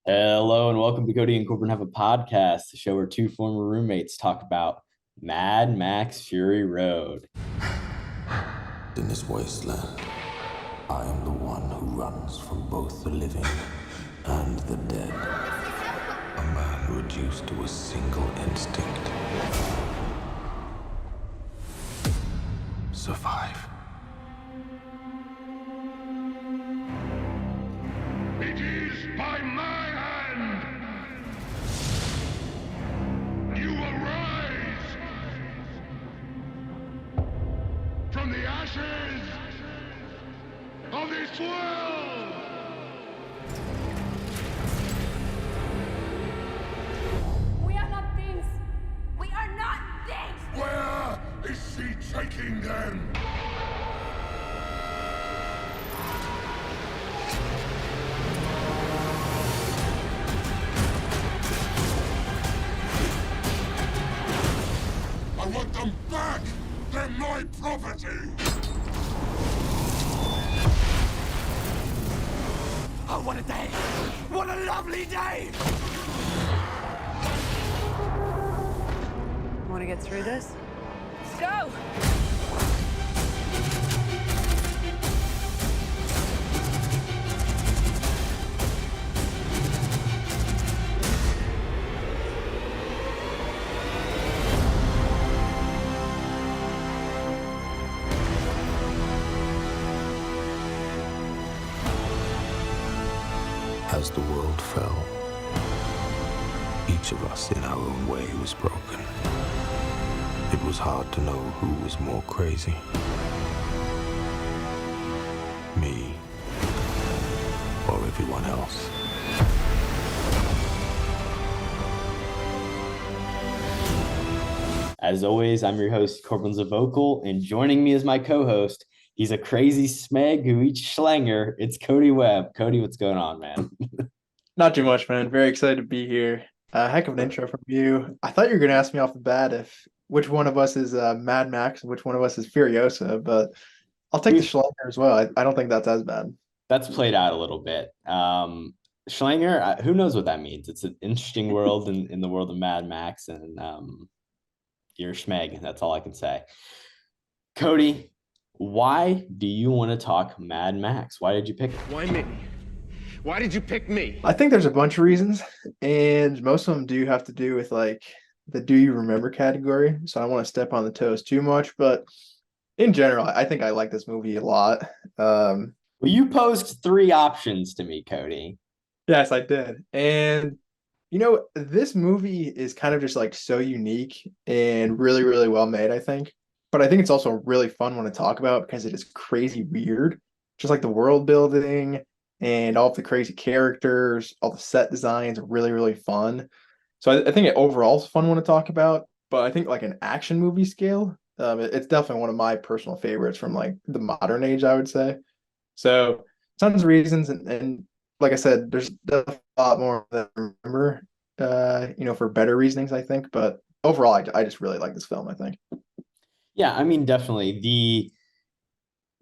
Hello and welcome to Kody and Korbin Have a Podcast, the show where two former roommates talk about Mad Max Fury Road. In this wasteland, I am the one who runs from both the living and the dead. A man reduced to a single instinct. Survive. It is by my hand! You arise from the ashes of this world! We are not things! We are not things! Where is she taking them? I want them back! They're my property! Oh, what a day! What a lovely day! Want to get through this? Let's go! As the world fell, each of us in our own way was broken. It was hard to know who was more crazy. Me or everyone else. As always, I'm your host, Corbin Zvokel, and joining me as my co-host, he's a crazy smeg who eats schlanger. It's Kody Webb. Kody, what's going on, man? Not too much, man. Very excited to be here. Heck of an intro from you. I thought you were going to ask me off the bat if which one of us is Mad Max and which one of us is Furiosa, but I'll take the Schlanger as well. I don't think that's as bad. That's played out a little bit. Schlanger, who knows what that means? It's an interesting world in the world of Mad Max, and you're a schmeg. That's all I can say. Kody, why do you want to talk Mad Max? Why did you pick it? Why me? Why did you pick me? I think there's a bunch of reasons, and most of them do have to do with like the do you remember category. So I don't want to step on the toes too much, but in general, I think I like this movie a lot. Well, you posed three options to me, Kody. Yes, I did. And this movie is kind of just like so unique and really, really well made, I think. But I think it's also a really fun one to talk about because it is crazy weird. Just like the world building and all of the crazy characters, all the set designs are really, really fun. So I think it overall is a fun one to talk about. But I think like an action movie scale, it's definitely one of my personal favorites from like the modern age, I would say. So tons of reasons, and like I said, there's a lot more that I remember, for better reasonings, I think. But overall, I just really like this film, I think. Yeah, I mean, definitely. The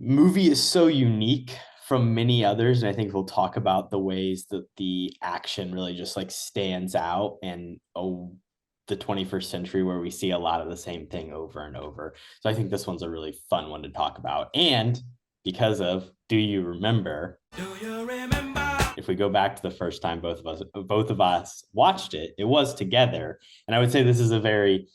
movie is so unique from many others, and I think we'll talk about the ways that the action really just like stands out and the 21st century where we see a lot of the same thing over and over. So I think this one's a really fun one to talk about. And because of Do You Remember? Do you remember? If we go back to the first time both of us watched it, it was together. And I would say this is a very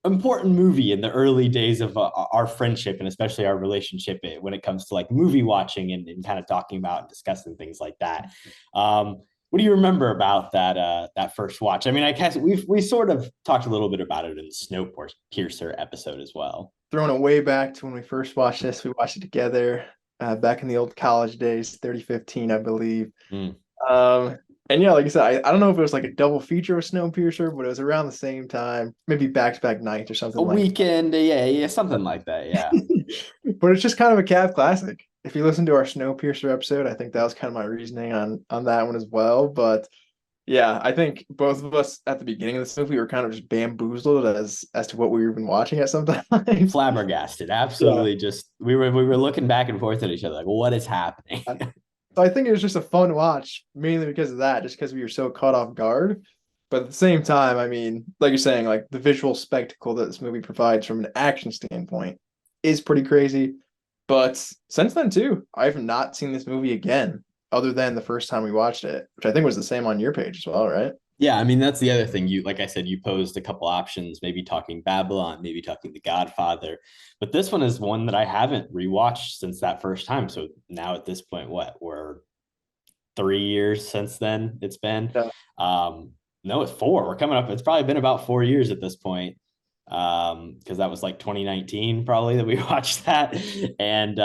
important movie in the early days of our friendship and especially our relationship when it comes to like movie watching and kind of talking about and discussing things like that. What do you remember about that first watch? I mean, I guess we sort of talked a little bit about it in the Snowpiercer episode as well. Throwing it way back to when we first watched this, we watched it together back in the old college days, 2015, I believe. And yeah, like I said, I don't know if it was like a double feature with Snowpiercer, but it was around the same time, maybe back-to-back nights or something A like weekend, yeah, something like that, yeah. But it's just kind of a KHAP classic. If you listen to our Snowpiercer episode, I think that was kind of my reasoning on that one as well. But yeah, I think both of us at the beginning of this movie were kind of just bamboozled as to what we were even watching at some time. Flabbergasted, absolutely. Yeah. Just we were looking back and forth at each other, like, what is happening? So I think it was just a fun watch, mainly because of that, just because we were so caught off guard. But at the same time, I mean, like you're saying, like the visual spectacle that this movie provides from an action standpoint is pretty crazy. But since then too, I've not seen this movie again, other than the first time we watched it, which I think was the same on your page as well, right? Yeah, I mean that's the other thing. You like I said, you posed a couple options, maybe talking Babylon, maybe talking The Godfather, but this one is one that I haven't rewatched since that first time. So now at this point, what we're 3 years since then it's been. Yeah. No, it's four. We're coming up. It's probably been about 4 years at this point. Because that was like 2019 probably that we watched that. And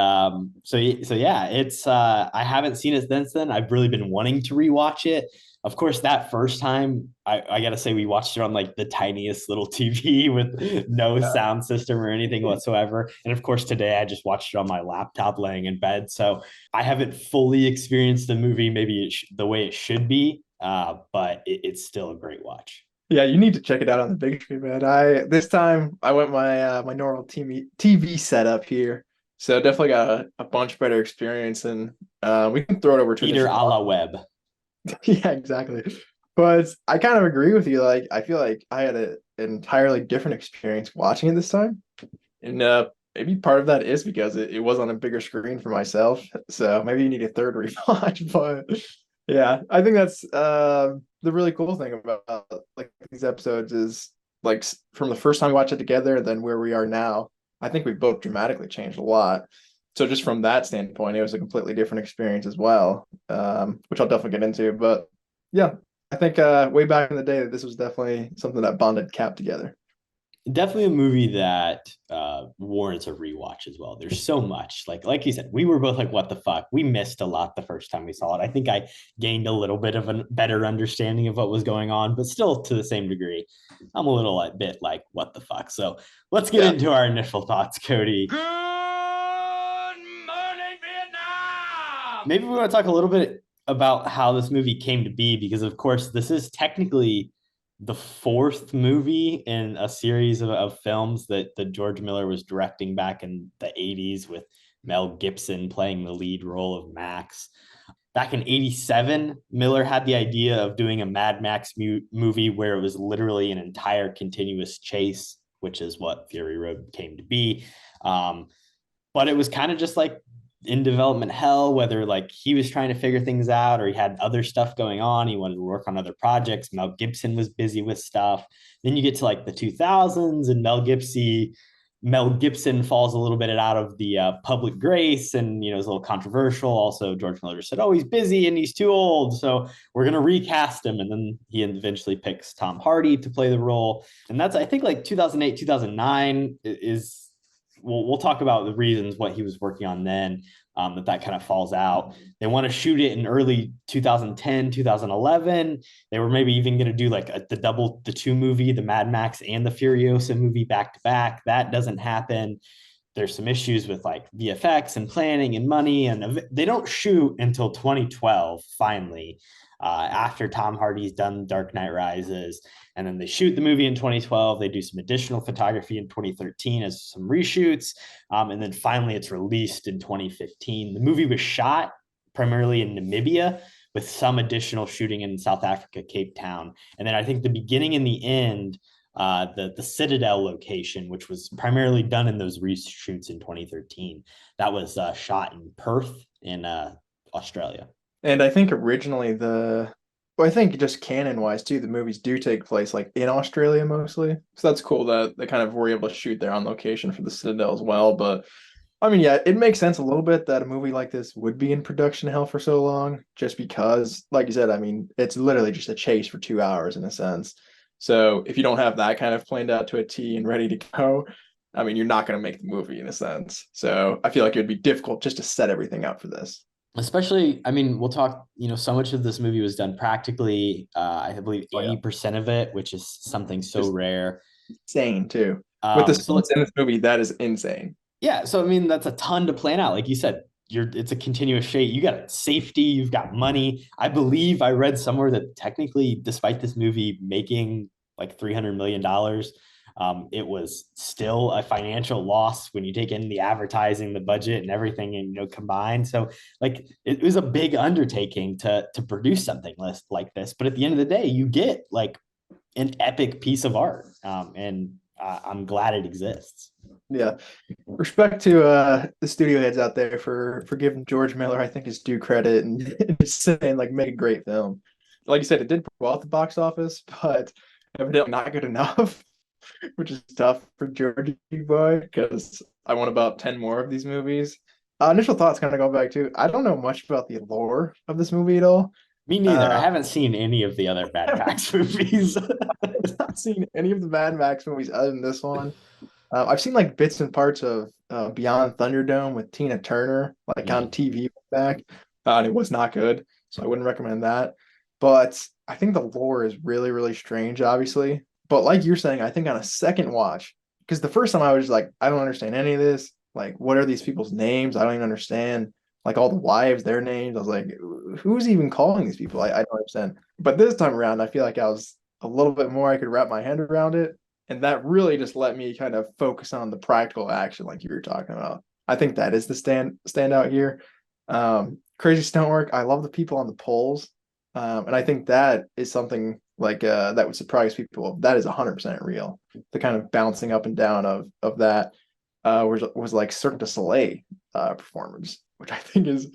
so yeah, it's I haven't seen it since then. I've really been wanting to rewatch it. Of course, that first time, I gotta say we watched it on like the tiniest little TV with no sound system or anything whatsoever. And of course, today I just watched it on my laptop laying in bed. So I haven't fully experienced the movie maybe the way it should be, but it's still a great watch. Yeah, you need to check it out on the big screen, man. I this time I went my normal TV setup here, so definitely got a bunch better experience, and we can throw it over to Peter a la Webb. Yeah, exactly. But I kind of agree with you. Like, I feel like I had an entirely different experience watching it this time, and maybe part of that is because it was on a bigger screen for myself. So maybe you need a third rewatch. But yeah, I think that's the really cool thing about like these episodes is like from the first time we watched it together, then where we are now. I think we've both dramatically changed a lot. So just from that standpoint, it was a completely different experience as well, which I'll definitely get into. But yeah, I think way back in the day, this was definitely something that bonded KHAP together. Definitely a movie that warrants a rewatch as well. There's so much, like you said, we were both like, what the fuck? We missed a lot the first time we saw it. I think I gained a little bit of a better understanding of what was going on, but still to the same degree, I'm a little bit like, what the fuck? So let's get into our initial thoughts, Cody. Good morning, Vietnam! Maybe we want to talk a little bit about how this movie came to be, because of course this is technically the fourth movie in a series of films that George Miller was directing back in the 80s, with Mel Gibson playing the lead role of Max. Back in 87, Miller had the idea of doing a Mad Max movie where it was literally an entire continuous chase, which is what Fury Road came to be. But it was kind of just like in development hell, whether like he was trying to figure things out or he had other stuff going on. He wanted to work on other projects. Mel Gibson was busy with stuff. Then you get to like the 2000s and Mel Gibson falls a little bit out of the public grace, and is a little controversial. Also, George Miller said, "Oh, he's busy and he's too old, so we're gonna recast him." And then he eventually picks Tom Hardy to play the role, and that's I think like 2008, 2009 is. We'll talk about the reasons what he was working on then, that kind of falls out. They want to shoot it in early 2010, 2011. They were maybe even going to do like the two movie, the Mad Max and the Furiosa movie back to back. That doesn't happen. There's some issues with like VFX and planning and money, and they don't shoot until 2012 finally, after Tom Hardy's done Dark Knight Rises. And then they shoot the movie in 2012. They do some additional photography in 2013 as some reshoots. And then finally it's released in 2015. The movie was shot primarily in Namibia with some additional shooting in South Africa, Cape Town. And then I think the beginning and the end, the Citadel location, which was primarily done in those reshoots in 2013, that was shot in Perth in Australia. And I think originally I think just canon wise too, the movies do take place like in Australia mostly. So that's cool that they kind of were able to shoot there on location for the Citadel as well. But I mean, yeah, it makes sense a little bit that a movie like this would be in production hell for so long, just because, like you said, I mean, it's literally just a chase for 2 hours in a sense. So if you don't have that kind of planned out to a T and ready to go, I mean, you're not going to make the movie in a sense. So I feel like it would be difficult just to set everything up for this. Especially, I mean, we'll talk, so much of this movie was done practically. I believe 80% of it, which is something so Just rare. Insane too. With the stunts in this movie, that is insane. Yeah. So, I mean, that's a ton to plan out. Like you said, it's a continuous shade. You got safety, you've got money. I believe I read somewhere that technically, despite this movie making like $300 million, It was still a financial loss when you take in the advertising, the budget, and everything, and combined. So like it was a big undertaking to produce something like this. But at the end of the day, you get like an epic piece of art, and I'm glad it exists. Yeah. Respect to the studio heads out there for giving George Miller, I think, his due credit and just saying like make a great film. Like you said, it did well at the box office, but evidently not good enough, which is tough for Georgie boy because I want about 10 more of these movies. Initial thoughts kind of go back to I don't know much about the lore of this movie at all. Me neither. I haven't seen any of the other Mad Max movies. I've not seen any of the Mad Max movies other than this one. I've seen like bits and parts of Beyond Thunderdome with Tina Turner, like on TV back, and it was not good, so I wouldn't recommend that. But I think the lore is really, really strange, obviously. But like you're saying, I think on a second watch, because the first time I was like, I don't understand any of this. Like, what are these people's names? I don't even understand. Like all the wives, their names. I was like, who's even calling these people? I don't understand. But this time around, I feel like I was a little bit more. I could wrap my head around it. And that really just let me kind of focus on the practical action, like you were talking about. I think that is the standout here. Crazy stunt work. I love the people on the poles, and I think that is something like that would surprise people. That is 100% real. The kind of bouncing up and down of that was like Cirque du Soleil performance, which I think is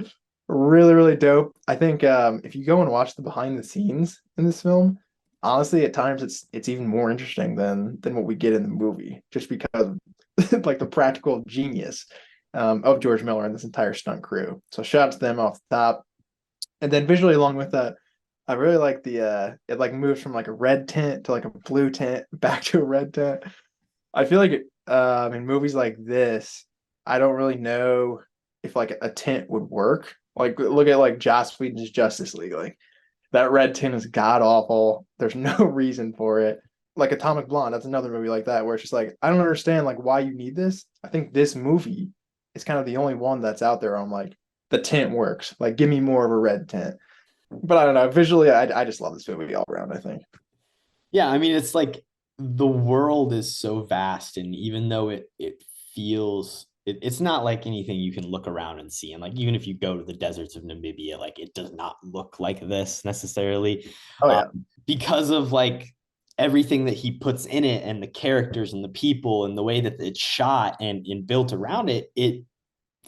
really, really dope. I think if you go and watch the behind the scenes in this film, honestly, at times it's even more interesting than what we get in the movie, just because of like the practical genius of George Miller and this entire stunt crew. So shout out to them off the top. And then visually along with that, I really like the it like moves from like a red tint to like a blue tint back to a red tint. I feel like in movies like this, I don't really know if like a tint would work. Like look at like Joss Whedon's Justice League, like that red tint is god awful. There's no reason for it. Like Atomic Blonde, that's another movie like that where it's just like I don't understand like why you need this. I think this movie is kind of the only one that's out there on like the tint works. Like give me more of a red tint. But I don't know. Visually, I just love this movie all around, I think. Yeah, I mean it's like the world is so vast, and even though it feels it's not like anything you can look around and see. And like even if you go to the deserts of Namibia, like it does not look like this necessarily. Oh yeah. Because of like everything that he puts in it and the characters and the people and the way that it's shot and built around it, it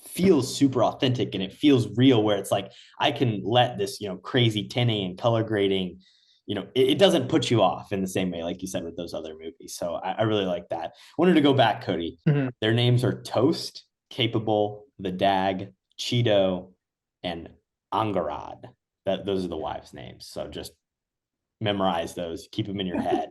feels super authentic and it feels real, where it's like I can let this, crazy tinting and color grading, it doesn't put you off in the same way, like you said, with those other movies. So I really like that. I wanted to go back, Kody. Mm-hmm. Their names are Toast, Capable, The Dag, Cheeto, and Angarad. Those are the wives' names. So just memorize those, keep them in your head.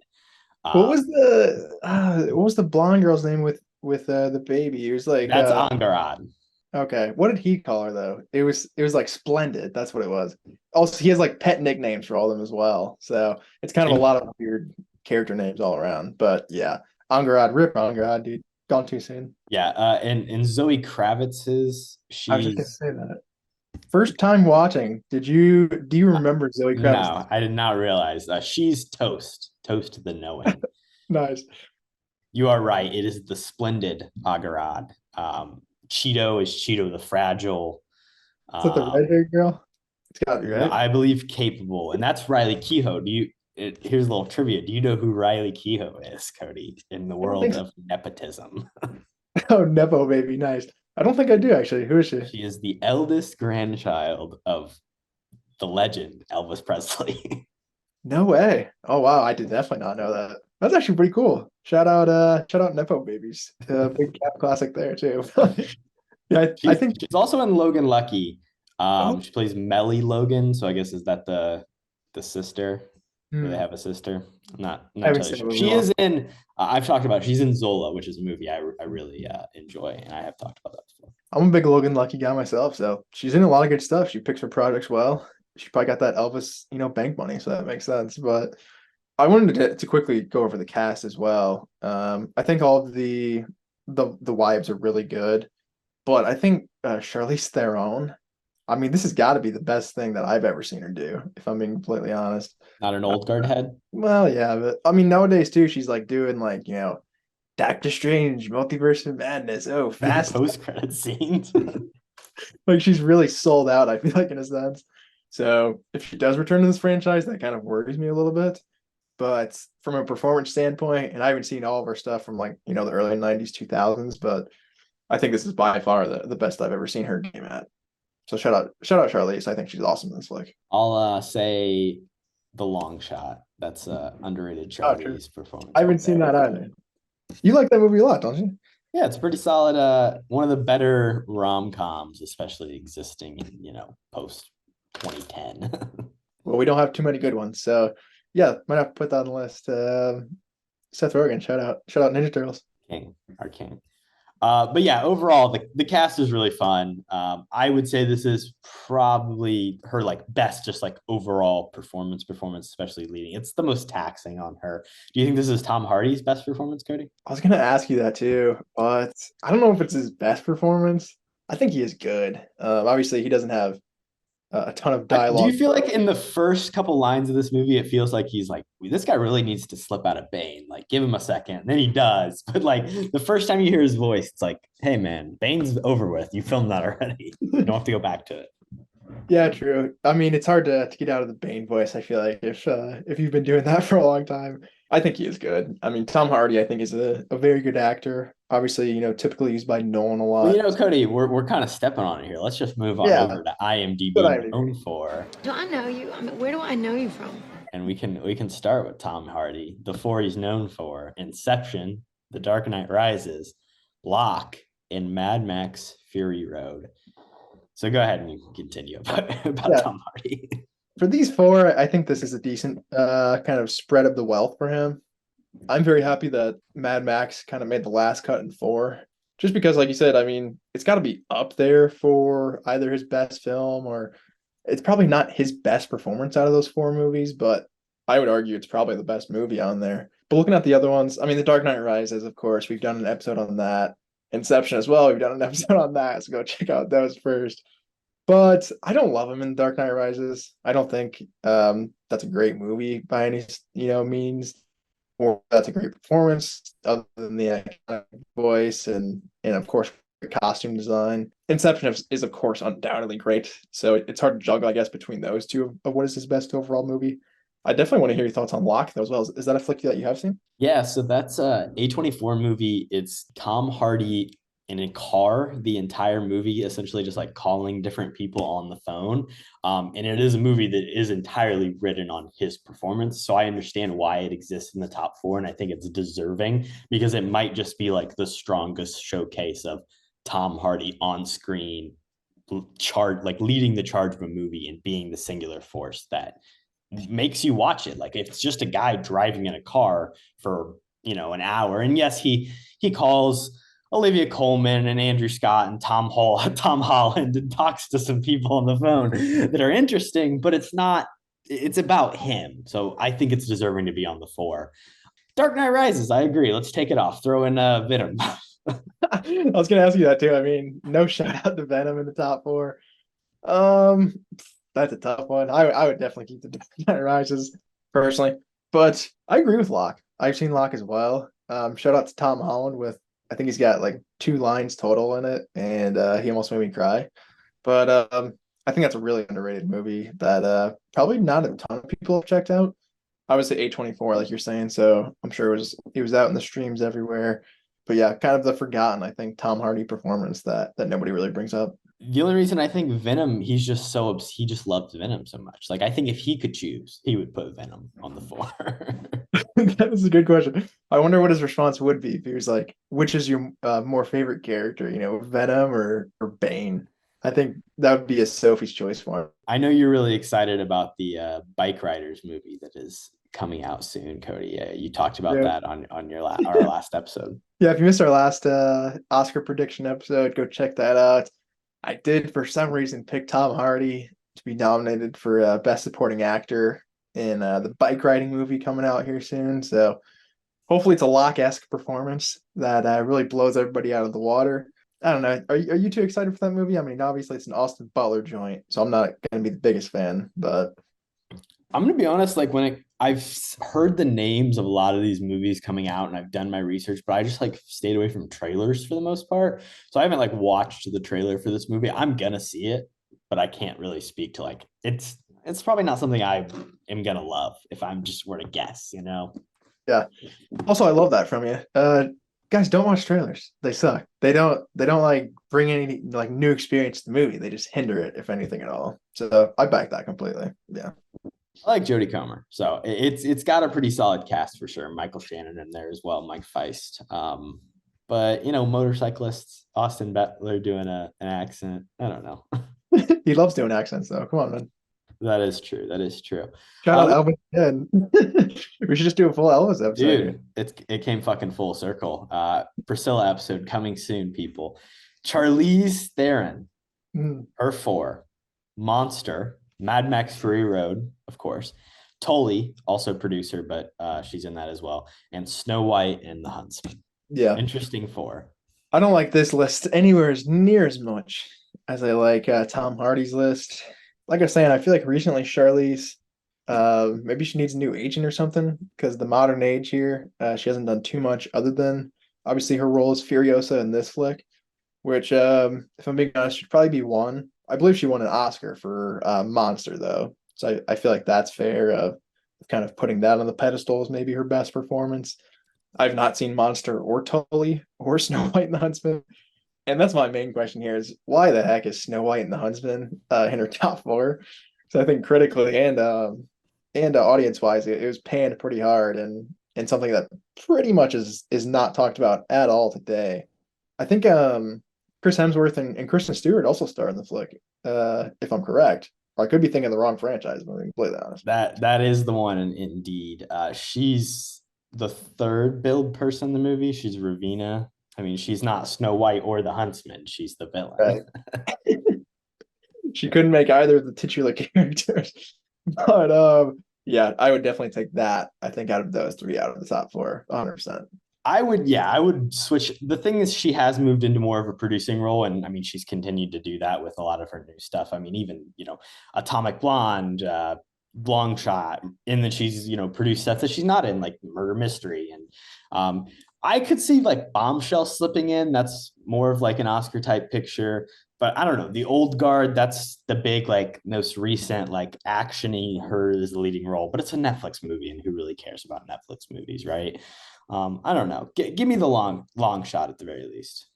What was the blonde girl's name with the baby? It was like that's Angarad. Okay. What did he call her though? It was like Splendid. That's what it was. Also, he has like pet nicknames for all of them as well. So it's kind of a lot of weird character names all around. But yeah, Angarad, rip Angarad, dude. Gone too soon. Yeah, and Zoe Kravitz's I was just gonna say that. First time watching, do you remember Zoe Kravitz? No, I did not realize. She's Toast the knowing. Nice. You are right. It is the splendid Angarad. Cheeto is Cheeto the Fragile. Is that the red-haired girl? It's got to be, right? I believe Capable, and that's Riley Keough. Here's a little trivia. Do you know who Riley Keough is, Kody, in the world of nepotism? Oh, Nepo baby, nice. I don't think I do actually. Who is she? She is the eldest grandchild of the legend Elvis Presley. No way. Oh wow, I did definitely not know that. That's actually pretty cool. Shout out Nepo babies. Big KHAP classic there too. Yeah, I think she's also in Logan Lucky. She plays Melly Logan, so I guess is that the sister? Do they have a sister? I'm not totally sure. She is in. I've talked about. She's in Zola, which is a movie I really enjoy, and I have talked about that before. I'm a big Logan Lucky guy myself, so she's in a lot of good stuff. She picks her projects well. She probably got that Elvis, bank money, so that makes sense. But I wanted to quickly go over the cast as well. I think all of the wives are really good, but I think Charlize Theron. I mean, this has got to be the best thing that I've ever seen her do, if I'm being completely honest. Not an old guard head? Well, yeah, but I mean, nowadays too, she's like doing like, Doctor Strange, Multiverse of Madness. Oh, fast. Post-credit scenes. Like she's really sold out, I feel like, in a sense. So if she does return to this franchise, that kind of worries me a little bit. But from a performance standpoint, and I haven't seen all of her stuff from like, the early 90s, 2000s, but I think this is by far the best I've ever seen her game at. So shout out Charlize. I think she's awesome in this flick. I'll say The Long Shot. That's underrated Oh, true. Charlize performance. I haven't seen that either. You like that movie a lot, don't you? Yeah, it's pretty solid. One of the better rom-coms, especially existing in, post 2010. Well, we don't have too many good ones, so yeah, might have to put that on the list. Seth Rogen, shout out Ninja Turtles. Our king. But yeah, overall, the cast is really fun. I would say this is probably her like best, just like overall performance, especially leading. It's the most taxing on her. Do you think this is Tom Hardy's best performance, Kody? I was gonna ask you that too, but I don't know if it's his best performance. I think he is good. Obviously, he doesn't have a ton of dialogue. Do you feel like in the first couple lines of this movie, it feels like he's like, this guy really needs to slip out of Bane. Like, give him a second. And then he does. But like the first time you hear his voice, it's like, hey man, Bane's over with. You filmed that already. You don't have to go back to it. Yeah, true. I mean, it's hard to get out of the Bane voice. I feel like if you've been doing that for a long time, I think he is good. I mean, Tom Hardy, I think, is a very good actor. Obviously, typically used by Nolan a lot. Well, Kody, we're kind of stepping on it here. Let's just move on over to IMDb Known For. Do I know you? I mean, where do I know you from? And we can start with Tom Hardy. The four he's known for: Inception, The Dark Knight Rises, Locke, and Mad Max Fury Road. So go ahead and you can continue about Tom Hardy. For these four, I think this is a decent kind of spread of the wealth for him. I'm very happy that Mad Max kind of made the last cut in 4. Just because, like you said, I mean, it's got to be up there for either his best film or it's probably not his best performance out of those 4 movies, but I would argue it's probably the best movie on there. But looking at the other ones, I mean, The Dark Knight Rises, of course, we've done an episode on that. Inception as well, we've done an episode on that, so go check out those first. But I don't love him in Dark Knight Rises. I don't think that's a great movie by any means, or that's a great performance other than the iconic voice and of course the costume design. Inception is of course undoubtedly great. So it's hard to juggle, I guess, between those two of what is his best overall movie. I definitely want to hear your thoughts on Locke as well. Is that a flick that you have seen? Yeah, so that's a A24 movie. It's Tom Hardy in a car the entire movie, essentially just like calling different people on the phone. And it is a movie that is entirely written on his performance. So I understand why it exists in the top 4. And I think it's deserving because it might just be like the strongest showcase of Tom Hardy on screen, like leading the charge of a movie and being the singular force that makes you watch it. Like if it's just a guy driving in a car for, an hour. And yes, he calls Olivia Colman and Andrew Scott and Tom Holland and talks to some people on the phone that are interesting, but it's about him. So I think it's deserving to be on the 4. Dark Knight Rises, I agree. Let's take it off. Throw in Venom. I was going to ask you that too. I mean, no shout out to Venom in the top 4. That's a tough one. I would definitely keep the Dark Knight Rises personally, but I agree with Locke. I've seen Locke as well. Shout out to Tom Holland with, I think he's got like 2 lines total in it, and he almost made me cry. But I think that's a really underrated movie that probably not a ton of people have checked out. I would say A24, like you're saying, so I'm sure he was out in the streams everywhere. But yeah, kind of the forgotten, I think, Tom Hardy performance that nobody really brings up. The only reason I think Venom, he just loves Venom so much. Like I think if he could choose, he would put Venom on the 4. That is a good question. I wonder what his response would be if he was like, which is your more favorite character, Venom or Bane? I think that would be a Sophie's choice for him. I know you're really excited about the Bike Riders movie that is coming out soon, Kody. You talked about that on our last episode. Yeah, if you missed our last Oscar prediction episode, go check that out. I did, for some reason, pick Tom Hardy to be nominated for Best Supporting Actor in the bike riding movie coming out here soon. So hopefully it's a Locke-esque performance that really blows everybody out of the water. I don't know. Are you too excited for that movie? I mean, obviously it's an Austin Butler joint, so I'm not going to be the biggest fan, but I'm going to be honest, like heard the names of a lot of these movies coming out, and I've done my research, but I just like stayed away from trailers for the most part. So I haven't like watched the trailer for this movie. I'm gonna see it, but I can't really speak to like it's probably not something I am gonna love if I'm just were to guess, you know. Yeah. Also, I love that from you. Guys, don't watch trailers. They suck. They don't like bring any like new experience to the movie. They just hinder it, if anything at all. So I back that completely. Yeah. I like Jodie Comer, so it's got a pretty solid cast for sure. Michael Shannon in there as well, Mike Feist. But you know, motorcyclists, Austin Butler doing an accent. I don't know. He loves doing accents though. Come on, man. That is true. That is true. Shout out Elvis again. We should just do a full Elvis episode. Dude, it came fucking full circle. Priscilla episode coming soon, people. Charlize Theron, her 4, Monster, Mad Max Fury Road, of course. Tully, also producer, but she's in that as well. And Snow White and the Huntsman. Yeah. Interesting 4. I don't like this list anywhere as near as much as I like Tom Hardy's list. Like I was saying, I feel like recently Charlize, maybe she needs a new agent or something because the modern age here, she hasn't done too much other than obviously her role as Furiosa in this flick, which, if I'm being honest, should probably be one. I believe she won an Oscar for Monster though, so I feel like that's fair. Of kind of putting that on the pedestal as maybe her best performance. I've not seen Monster or Tully or Snow White and the Huntsman. And that's my main question here is why the heck is Snow White and the Huntsman in her top 4? So I think critically and audience wise, it was panned pretty hard and something that pretty much is not talked about at all today. I think Chris Hemsworth and Kristen Stewart also star in the flick, if I'm correct. Or I could be thinking the wrong franchise, but I'm being completely honest. That is the one indeed. She's the 3rd billed person in the movie. She's Ravina. I mean, she's not Snow White or the Huntsman. She's the villain. Right. She couldn't make either of the titular characters. But yeah, I would definitely take that. I think out of those 3 out of the top 4, 100%. I would switch. The thing is, she has moved into more of a producing role, and I mean, she's continued to do that with a lot of her new stuff. I mean, even Atomic Blonde, Long Shot, and then she's produced stuff that she's not in, like Murder Mystery, and I could see like Bombshell slipping in. That's more of like an Oscar type picture. But I don't know. The Old Guard, that's the big, like most recent, like actiony, her is the leading role. But it's a Netflix movie, and who really cares about Netflix movies, right? I don't know. Give me the long shot at the very least.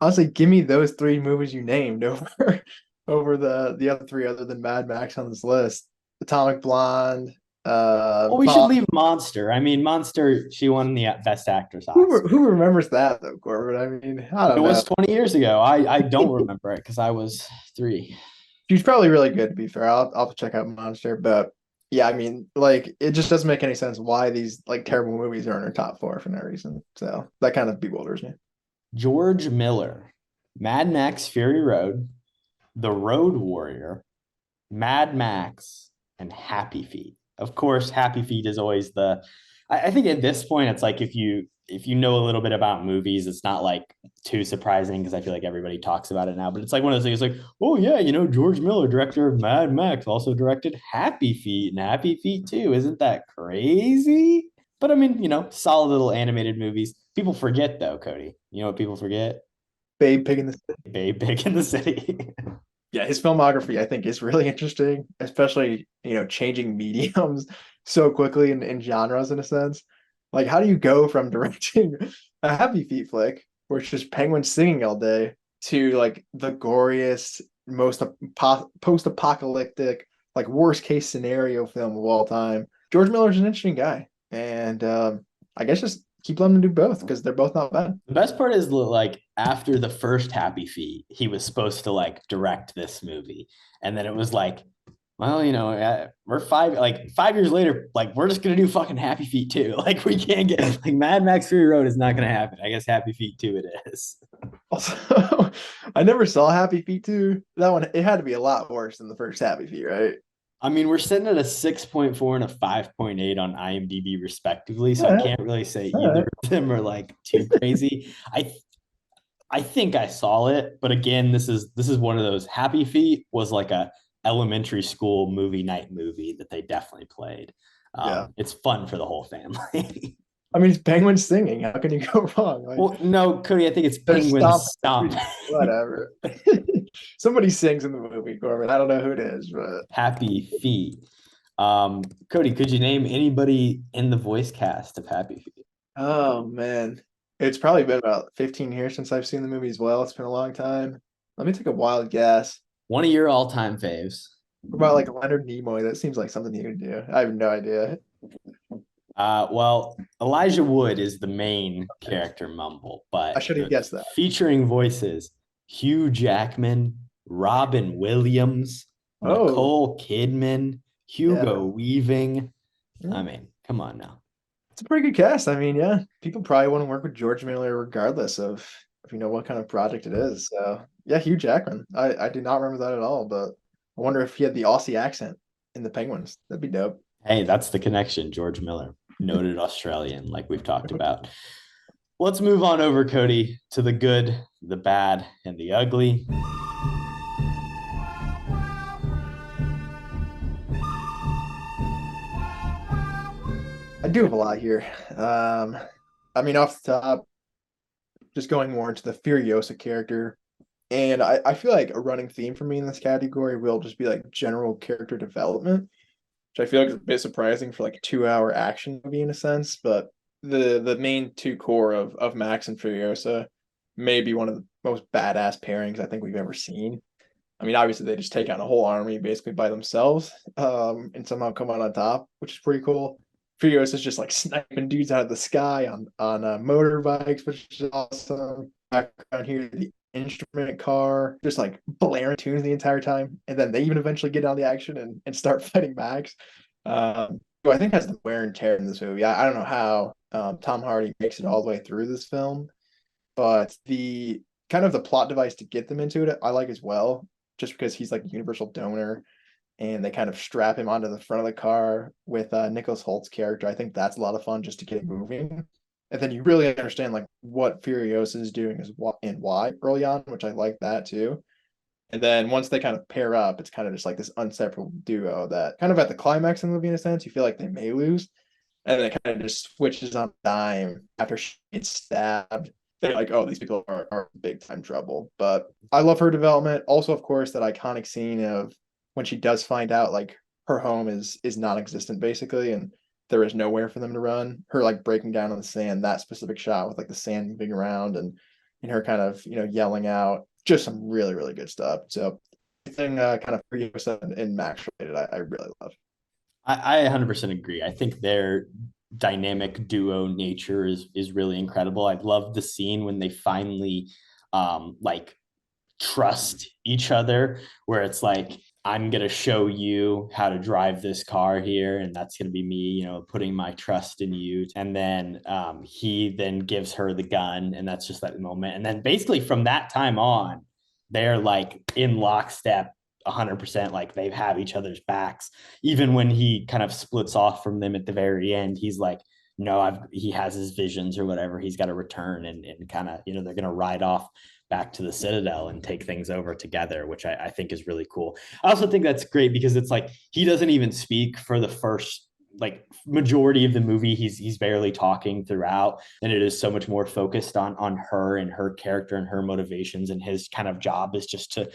Honestly, give me those 3 movies you named over the other 3 other than Mad Max on this list. Atomic Blonde. Well, we should leave Monster. I mean, Monster, she won the Best Actress Oscar. Who remembers that though, Corbin? I mean, I don't know. It was 20 years ago. I don't remember it because I was 3. She's probably really good, to be fair. I'll check out Monster, but yeah, I mean, like it just doesn't make any sense why these like terrible movies are in her top 4 for no reason. So that kind of bewilders me. George Miller, Mad Max Fury Road, The Road Warrior, Mad Max, and Happy Feet. Of course, Happy Feet is always I think at this point, it's like if you know a little bit about movies, it's not like too surprising because I feel like everybody talks about it now. But it's like one of those things like, oh yeah, George Miller, director of Mad Max, also directed Happy Feet and Happy Feet 2. Isn't that crazy? But I mean, solid little animated movies. People forget though, Kody. You know what people forget? Babe Pig in the City. Babe Pig in the City. Yeah, his filmography I think is really interesting, especially changing mediums so quickly in genres in a sense. Like, how do you go from directing a Happy Feet flick, where it's just penguins singing all day, to like the goriest, most post-apocalyptic, like worst case scenario film of all time? George Miller's an interesting guy, and I guess just keep letting him do both because they're both not bad. The best part is like after the first Happy Feet, he was supposed to like direct this movie, and then it was like, well, we're 5 years later, like we're just gonna do fucking Happy Feet 2. Like we can't get like Mad Max Fury Road is not gonna happen. I guess Happy Feet 2 it is. Also, I never saw Happy Feet 2. That one, it had to be a lot worse than the first Happy Feet, right? I mean, we're sitting at a 6.4 and a 5.8 on IMDb respectively, so I can't really say either of them are like too crazy. I think I saw it, but again, this is one of those. Happy Feet was like a elementary school movie night movie that they definitely played. Yeah. It's fun for the whole family. I mean, it's penguins singing. How can you go wrong? Like, Well, no, Cody, I think it's they're penguins stomping. stomp. Whatever. Somebody sings in the movie, Corbin. I don't know who it is, but Happy Feet. Cody, could you name anybody in the voice cast of Happy Feet? oh man. It's probably been about 15 years since I've seen the movie as well. It's been a long time. Let me take a wild guess. One of your all-time faves. What about like Leonard Nimoy? That seems like something he would do. I have no idea. Well, Elijah Wood is the main character Mumble, I but should have guessed that. featuring voices Hugh Jackman, Robin Williams, Oh, Nicole Kidman, Hugo yeah. Weaving. Yeah. I mean, come on now. It's a pretty good cast. I mean, yeah, people probably want to work with George Miller regardless of what kind of project it is. So yeah, Hugh Jackman. I do not remember that at all, but I wonder if he had the Aussie accent in the Penguins. That'd be dope. Hey, that's the connection. George Miller, noted Australian, like we've talked about. Let's move on over, Cody, to the good, the bad, and the ugly. I do have a lot here. I mean, off the top, just going more into the Furiosa character. And I feel like a running theme for me in this category will just be like general character development, which I feel like is a bit surprising for like a 2-hour action movie in a sense. But the main two core of Max and Furiosa may be one of the most badass pairings I think we've ever seen. I mean, obviously they just take out a whole army basically by themselves, and somehow come out on top, which is pretty cool. Furious is just like sniping dudes out of the sky on motorbikes, which is awesome. Background here, the instrument car, just like blaring tunes the entire time, and then they even eventually get on the action and start fighting Max. Who I think has the wear and tear in this movie. I don't know how Tom Hardy makes it all the way through this film, but the kind of the plot device to get them into it, I like as well, just because he's like a universal donor and they kind of strap him onto the front of the car with Nicholas Holt's character. I think that's a lot of fun just to get it moving. And then you really understand like what Furiosa is doing is what and why early on, which I like that too. And then once they kind of pair up, it's kind of just like this inseparable duo that kind of at the climax of the movie in a sense, you feel like they may lose. And then it kind of just switches on a dime after she gets stabbed. They're like, oh, these people are big time trouble. But I love her development. Also, of course, that iconic scene of when she does find out like her home is non-existent basically, and there is nowhere for them to run. Her like breaking down on the sand, that specific shot with like the sand moving around and her kind of yelling out, just some really really good stuff. So anything kind of Furiosa and Max related, I really love. I 100% agree. I think their dynamic duo nature is really incredible. I love the scene when they finally like trust each other, where it's like, I'm going to show you how to drive this car here. And that's going to be me, putting my trust in you. And then he then gives her the gun. And that's just that moment. And then basically from that time on, they're like in lockstep 100%. Like they have each other's backs. Even when he kind of splits off from them at the very end, he's like, no, he has his visions or whatever. He's got to return and kind of, they're going to ride off back to the Citadel and take things over together, which I think is really cool. I also think that's great because it's like he doesn't even speak for the first like majority of the movie. He's barely talking throughout, and it is so much more focused on her and her character and her motivations, and his kind of job is just to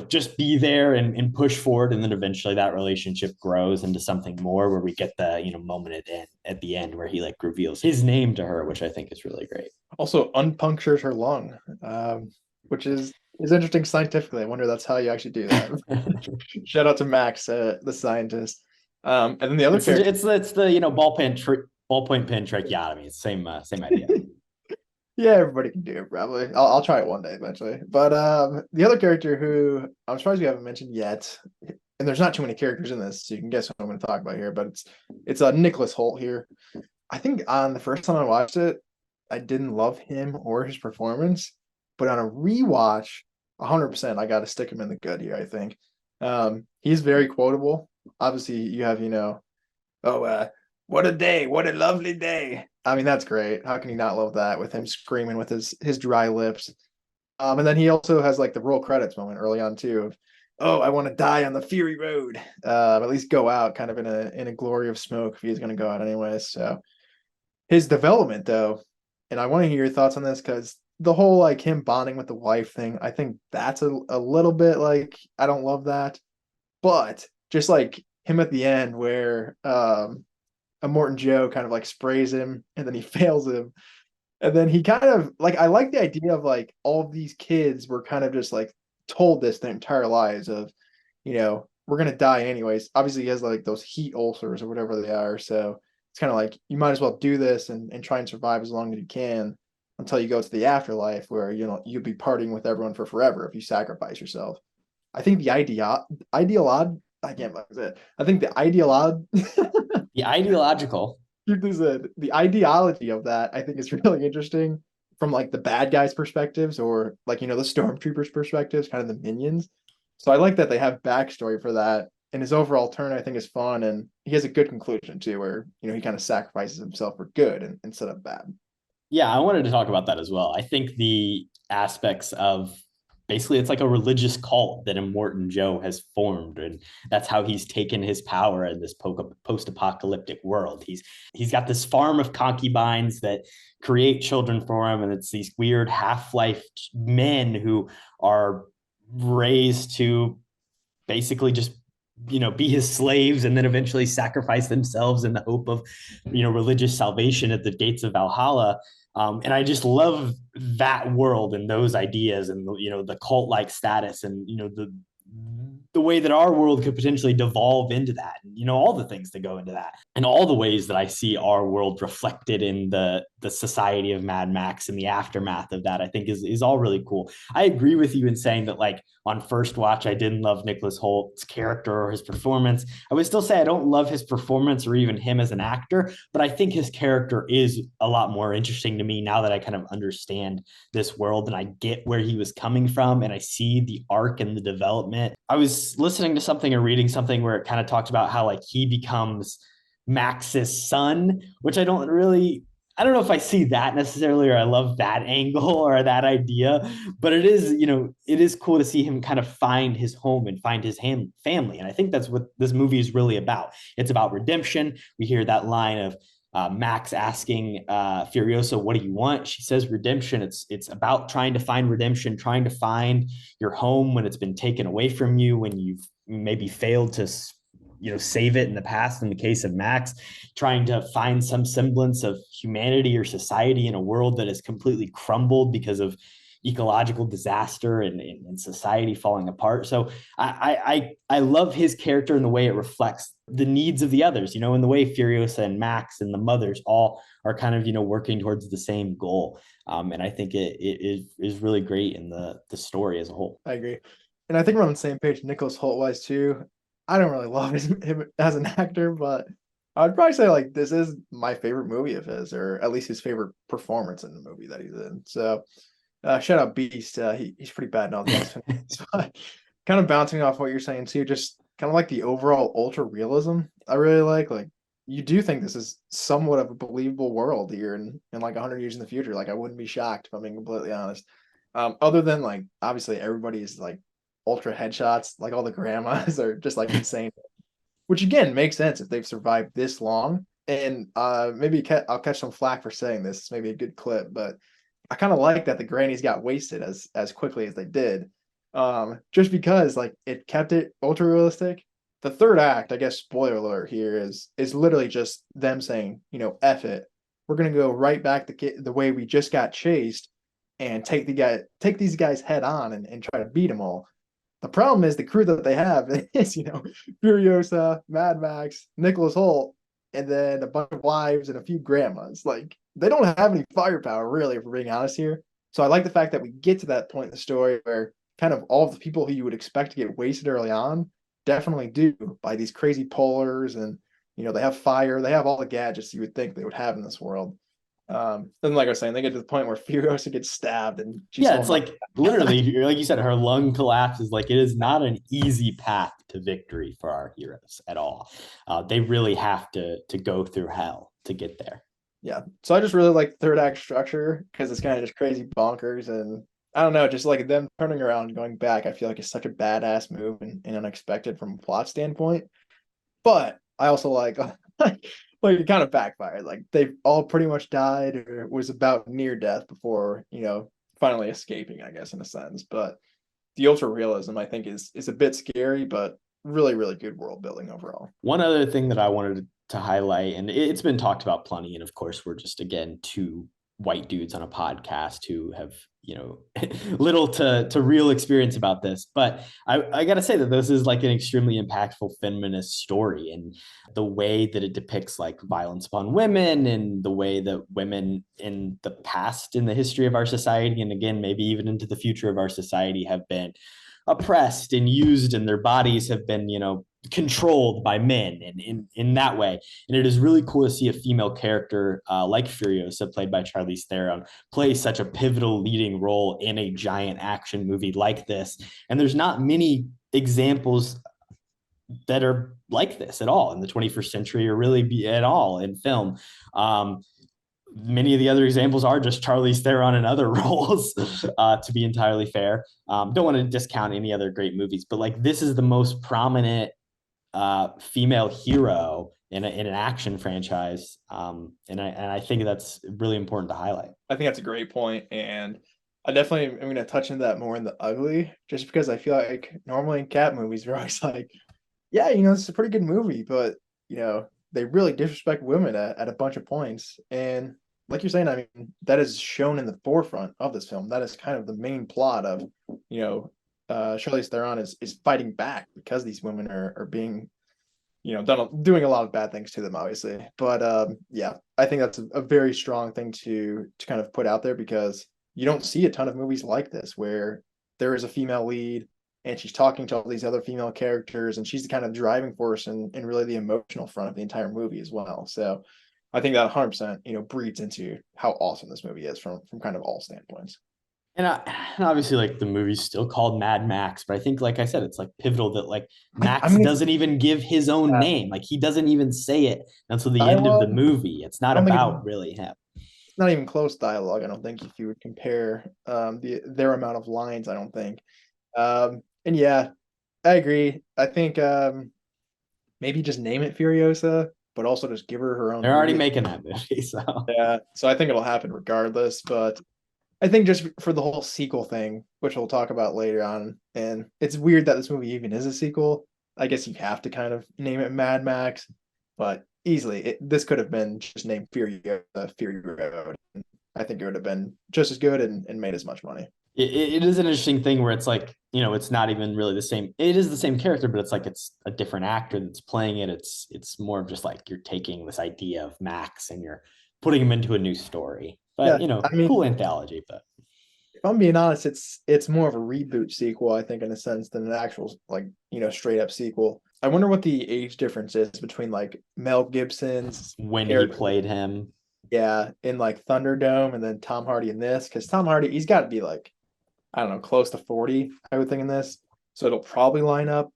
just be there and push forward. And then eventually that relationship grows into something more, where we get the, moment at the end where he like reveals his name to her, which I think is really great. Also unpunctures her lung, which is interesting scientifically. I wonder that's how you actually do that. Shout out to Max, the scientist. And then the other it's the, ballpoint pen tracheotomy. It's same idea. Yeah, everybody can do it probably. I'll try it one day eventually. But the other character who I'm surprised we haven't mentioned yet, and there's not too many characters in this, so you can guess what I'm going to talk about here. But it's Nicholas Hoult here. I think on the first time I watched it, I didn't love him or his performance, but on a rewatch, 100%, I got to stick him in the good here. I think he's very quotable. Obviously, you have what a day, what a lovely day. I mean, that's great. How can you not love that with him screaming with his dry lips? And then he also has like the roll credits moment early on too. oh, I want to die on the Fury Road. At least go out kind of in a glory of smoke if he's going to go out anyway. So his development though, and I want to hear your thoughts on this because the whole like him bonding with the wife thing, I think that's a little bit like I don't love that, but just like him at the end where a Morton Joe kind of like sprays him and then he fails him. And then he kind of like I like the idea of like all of these kids were kind of just like told this their entire lives of, we're gonna die anyways. Obviously, he has like those heat ulcers or whatever they are. So it's kind of like you might as well do this and try and survive as long as you can until you go to the afterlife where you'll be partying with everyone for forever if you sacrifice yourself. I think the ideologue I can't say it. I think the ideologue The ideological. the ideology of that I think is really interesting from like the bad guys' perspectives or like the stormtroopers' perspectives, kind of the minions. So I like that they have backstory for that. And his overall turn I think is fun, and he has a good conclusion too, where he kind of sacrifices himself for good and instead of bad. Yeah, I wanted to talk about that as well. I think the aspects of basically it's like a religious cult that Immortan Joe has formed, and that's how he's taken his power in this post-apocalyptic world. He's got this farm of concubines that create children for him, and it's these weird half-life men who are raised to basically just be his slaves and then eventually sacrifice themselves in the hope of religious salvation at the gates of Valhalla. And I just love that world and those ideas and the cult like status and the way that our world could potentially devolve into that, and all the things that go into that, and all the ways that I see our world reflected in the society of Mad Max and the aftermath of that, I think is all really cool. I agree with you in saying that, like, on first watch, I didn't love Nicholas Holt's character or his performance. I would still say I don't love his performance or even him as an actor, but I think his character is a lot more interesting to me now that I kind of understand this world and I get where he was coming from and I see the arc and the development. I was listening to something or reading something where it kind of talked about how like he becomes Max's son, which I don't know if I see that necessarily, or I love that angle or that idea, but it is cool to see him kind of find his home and find his family. And I think that's what this movie is really about. It's about redemption. We hear that line of Max asking Furiosa, what do you want? She says redemption. It's about trying to find redemption, trying to find your home when it's been taken away from you, when you've maybe failed to save it in the past. In the case of Max, trying to find some semblance of humanity or society in a world that has completely crumbled because of ecological disaster and society falling apart. So I love his character and the way it reflects the needs of the others, in the way Furiosa and Max and the mothers all are kind of, working towards the same goal. And I think it is really great in the story as a whole. I agree. And I think we're on the same page Nicholas Hoult wise too. I don't really love him as an actor, but I'd probably say like this is my favorite movie of his, or at least his favorite performance in the movie that he's in. So shout out Beast. He's pretty bad in all the but kind of bouncing off what you're saying too, just kind of like the overall ultra realism. I really like you do think this is somewhat of a believable world here in like 100 years in the future. Like I wouldn't be shocked if I'm being completely honest. Other than like obviously everybody is like ultra headshots, like all the grandmas are just like insane, which again makes sense if they've survived this long. And maybe I'll catch some flack for saying this. It's maybe a good clip, but I kind of like that the grannies got wasted as quickly as they did, just because like it kept it ultra realistic. The third act, I guess, spoiler alert here, is literally just them saying, F it, we're gonna go right back the way we just got chased and take these guys head on and try to beat them all. The problem is the crew that they have is, Furiosa, Mad Max, Nicholas Hoult, and then a bunch of wives and a few grandmas. Like, they don't have any firepower, really, if we're being honest here. So I like the fact that we get to that point in the story where kind of all of the people who you would expect to get wasted early on definitely do by these crazy polars, and, they have fire. They have all the gadgets you would think they would have in this world. Then like I was saying, they get to the point where Furiosa gets stabbed and it's like literally like you said, her lung collapses. Like it is not an easy path to victory for our heroes at all. They really have to go through hell to get there. Yeah, so I just really like the third act structure because it's kind of just crazy bonkers, and I don't know, just like them turning around and going back, I feel like it's such a badass move and unexpected from a plot standpoint. But I also like like it kind of backfired. Like they've all pretty much died or was about near death before, finally escaping, I guess, in a sense. But the ultra realism, I think, is a bit scary, but really, really good world building overall. One other thing that I wanted to highlight, and it's been talked about plenty, and of course, we're just again two white dudes on a podcast who have little to real experience about this, but I gotta say that this is like an extremely impactful feminist story, and the way that it depicts like violence upon women and the way that women in the past in the history of our society, and again maybe even into the future of our society, have been oppressed and used, and their bodies have been controlled by men, and in that way. And it is really cool to see a female character like Furiosa, played by Charlize Theron, play such a pivotal leading role in a giant action movie like this. And there's not many examples that are like this at all in the 21st century, or really be at all in film. Many of the other examples are just Charlize Theron in other roles, to be entirely fair. Don't want to discount any other great movies, but like this is the most prominent female hero in an action franchise. And I think that's really important to highlight. I think that's a great point, and I definitely am going to touch into that more in the ugly, just because I feel like normally in cat movies we're always like, yeah, this is a pretty good movie, but they really disrespect women at a bunch of points, and like you're saying, I mean, that is shown in the forefront of this film. That is kind of the main plot of, Charlize Theron is fighting back because these women are being, doing a lot of bad things to them, obviously. But yeah, I think that's a very strong thing to kind of put out there, because you don't see a ton of movies like this where there is a female lead and she's talking to all these other female characters, and she's the kind of driving force and really the emotional front of the entire movie as well. So I think that 100%, breeds into how awesome this movie is from kind of all standpoints. And obviously, like the movie's still called Mad Max, but I think, like I said, it's like pivotal that like Max doesn't even give his own name. Like he doesn't even say it until the end of the movie. It's not about really him. It's not even close dialogue, I don't think, if you would compare their amount of lines, I don't think. And yeah, I agree. I think maybe just name it Furiosa, but also just give her own. They're already making that movie, so yeah. So I think it'll happen regardless. But I think just for the whole sequel thing, which we'll talk about later on, and it's weird that this movie even is a sequel. I guess you have to kind of name it Mad Max, but easily this could have been just named Fury Road. I think it would have been just as good and made as much money. It is an interesting thing where it's like, it's not even really the same. It is the same character, but it's like it's a different actor that's playing it. It's more of just like you're taking this idea of Max and you're putting him into a new story. But I mean, cool anthology. But if I'm being honest, it's more of a reboot sequel, I think, in a sense, than an actual straight up sequel. I wonder what the age difference is between like Mel Gibson's when he played him. Yeah, in like Thunderdome, and then Tom Hardy in this, because Tom Hardy, he's got to be like, I don't know, close to 40, I would think, in this. So it'll probably line up,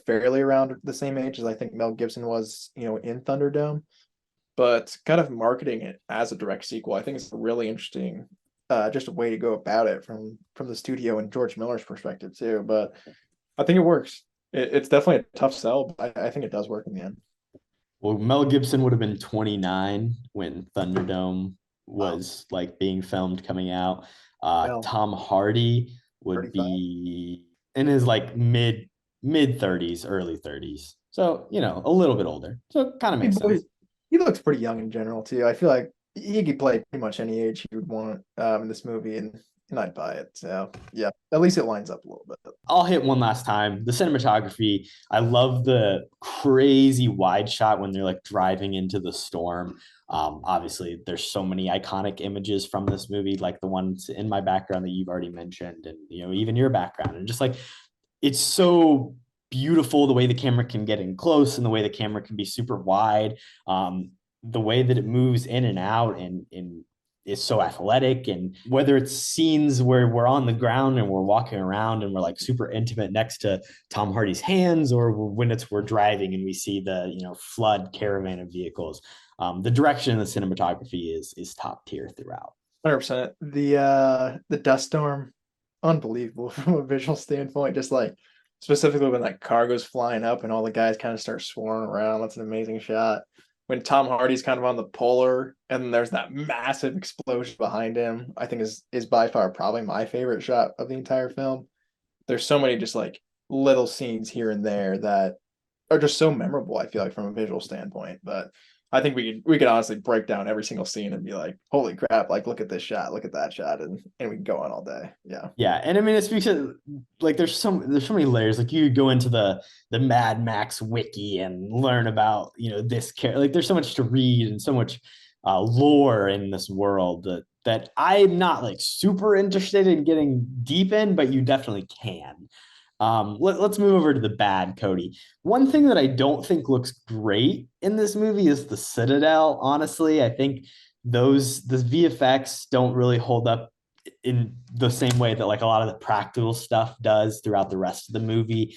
fairly around the same age as I think Mel Gibson was, in Thunderdome. But kind of marketing it as a direct sequel, I think it's a really interesting, just a way to go about it from the studio and George Miller's perspective too. But I think it works. It's definitely a tough sell, but I think it does work in the end. Well, Mel Gibson would have been 29 when Thunderdome was like being filmed, coming out. Tom Hardy would 35. Be in his like mid 30s, early 30s. So, a little bit older. So it kind of makes sense. He looks pretty young in general too. I feel like he could play pretty much any age he would want in this movie, and I'd buy it. So yeah, at least it lines up a little bit. I'll hit one last time. The cinematography. I love the crazy wide shot when they're like driving into the storm. Obviously, there's so many iconic images from this movie, like the ones in my background that you've already mentioned, and even your background, and just like it's so beautiful the way the camera can get in close and the way the camera can be super wide. The way that it moves in and out and is so athletic, and whether it's scenes where we're on the ground and we're walking around and we're like super intimate next to Tom Hardy's hands, or when we're driving and we see the flood caravan of vehicles, the direction of the cinematography is top tier throughout. 100%. The dust storm unbelievable from a visual standpoint. Just like specifically when that car goes flying up and all the guys kind of start swarming around. That's an amazing shot. When Tom Hardy's kind of on the polar and then there's that massive explosion behind him, I think is by far probably my favorite shot of the entire film. There's so many just like little scenes here and there that are just so memorable, I feel like, from a visual standpoint. But I think we could honestly break down every single scene and be like, holy crap, like look at this shot, look at that shot, and we can go on all day. Yeah. Yeah, and I mean it's because like there's so many layers. Like you go into the Mad Max wiki and learn about this character. Like there's so much to read and so much lore in this world that I'm not like super interested in getting deep in, but you definitely can. Let's move over to the bad, Kody. One thing that I don't think looks great in this movie is the Citadel. Honestly, I think the VFX don't really hold up in the same way that like a lot of the practical stuff does throughout the rest of the movie.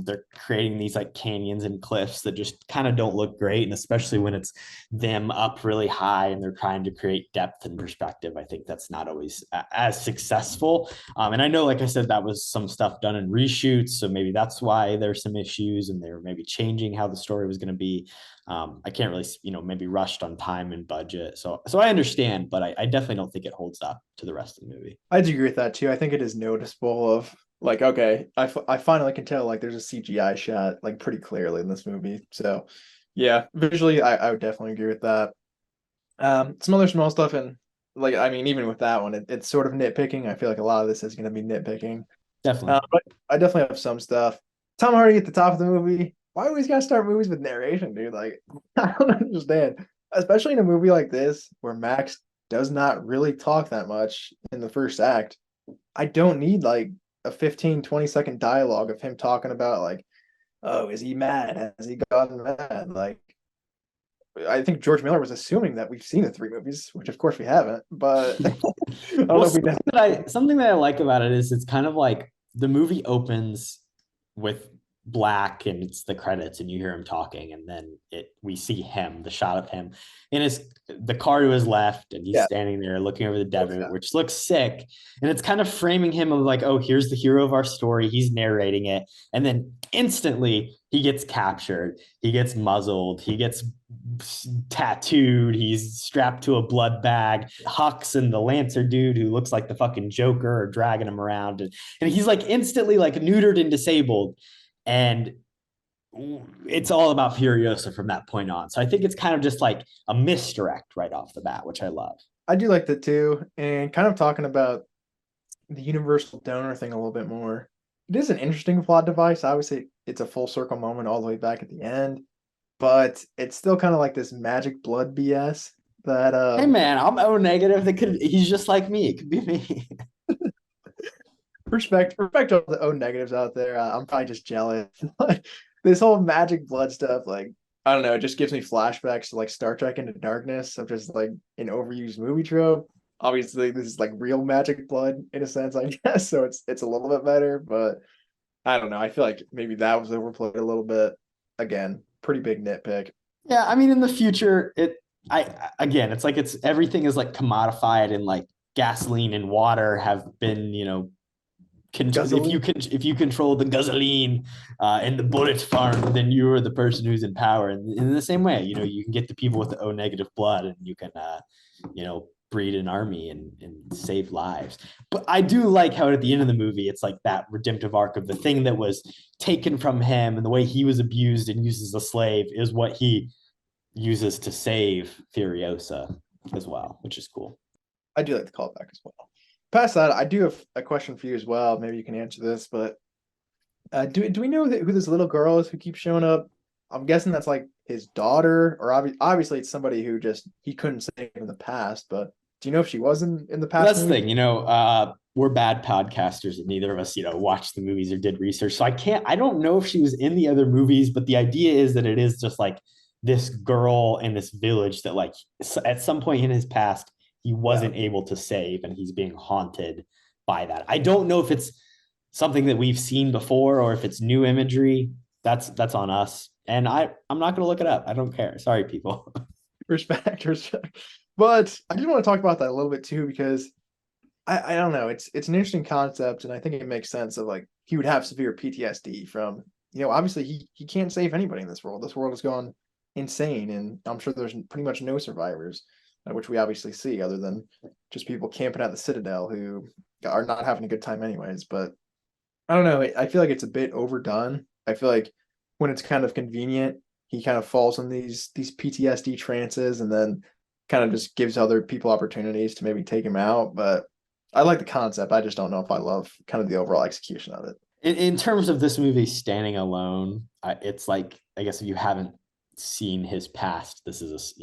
They're creating these like canyons and cliffs that just kind of don't look great, and especially when it's them up really high and they're trying to create depth and perspective, I think that's not always as successful. And I know, like I said, that was some stuff done in reshoots, so maybe that's why there's some issues and they were maybe changing how the story was going to be. I can't really, maybe rushed on time and budget. So I understand, but I definitely don't think it holds up to the rest of the movie. I do agree with that too. I think it is noticeable of like, okay, I finally can tell like there's a CGI shot like pretty clearly in this movie. So yeah, visually, I would definitely agree with that. Some other small stuff, and like, I mean, even with that one, it's sort of nitpicking. I feel like a lot of this is going to be nitpicking. Definitely. But I definitely have some stuff. Tom Hardy at the top of the movie. Why always gotta start movies with narration, dude? Like, I don't understand. Especially in a movie like this, where Max does not really talk that much in the first act. I don't need like a 15-20 second dialogue of him talking about like, oh, is he mad? Has he gotten mad? Like, I think George Miller was assuming that we've seen the three movies, which of course we haven't, but I don't know if we know. Something that I like about it is it's kind of like the movie opens with black and it's the credits and you hear him talking, and then we see the shot of him in the car to his left, and he's standing there looking over the desert, which looks sick, and it's kind of framing him of like, oh, here's the hero of our story, he's narrating it, and then instantly he gets captured, he gets muzzled, he gets tattooed, he's strapped to a blood bag. Hux and the Lancer dude who looks like the fucking Joker are dragging him around, and he's like instantly like neutered and disabled. And it's all about Furiosa from that point on. So I think it's kind of just like a misdirect right off the bat, which I love. I do like that too. And kind of talking about the universal donor thing a little bit more. It is an interesting plot device. Obviously, it's a full circle moment all the way back at the end, but it's still kind of like this magic blood BS that hey man, I'm O negative. He's just like me. It could be me. Respect all the O negatives out there. I'm probably just jealous. This whole magic blood stuff, like, I don't know, it just gives me flashbacks to like Star Trek Into Darkness of just like an overused movie trope. Obviously, this is like real magic blood in a sense, I guess. So it's a little bit better, but I don't know. I feel like maybe that was overplayed a little bit. Again, pretty big nitpick. Yeah, I mean, in the future, it's like everything is like commodified, and like gasoline and water have been, if you control the gasoline and the bullet farm, then you are the person who's in power. And in the same way, you can get the people with the O negative blood, and you can breed an army and save lives. But I do like how at the end of the movie, it's like that redemptive arc of the thing that was taken from him and the way he was abused and used as a slave is what he uses to save Furiosa as well, which is cool. I do like the callback as well. Past that, I do have a question for you as well. Maybe you can answer this, but do we know who this little girl is who keeps showing up? I'm guessing that's like his daughter, or obviously it's somebody who just he couldn't save in the past. But do you know if she was in the past? That's the thing, we're bad podcasters, and neither of us, watched the movies or did research. So I don't know if she was in the other movies, but the idea is that it is just like this girl in this village that like at some point in his past he wasn't able to save, and he's being haunted by that. I don't know if it's something that we've seen before or if it's new imagery. That's on us. And I'm not going to look it up. I don't care. Sorry, people. Respect. But I just want to talk about that a little bit too, because I don't know. It's an interesting concept, and I think it makes sense of like he would have severe PTSD from, obviously he can't save anybody in this world. This world has gone insane, and I'm sure there's pretty much no survivors, which we obviously see other than just people camping at the Citadel who are not having a good time anyways. But I don't know. I feel like it's a bit overdone. I feel like when it's kind of convenient, he kind of falls in these PTSD trances and then kind of just gives other people opportunities to maybe take him out. But I like the concept. I just don't know if I love kind of the overall execution of it. In terms of this movie standing alone, it's like, I guess if you haven't seen his past, this is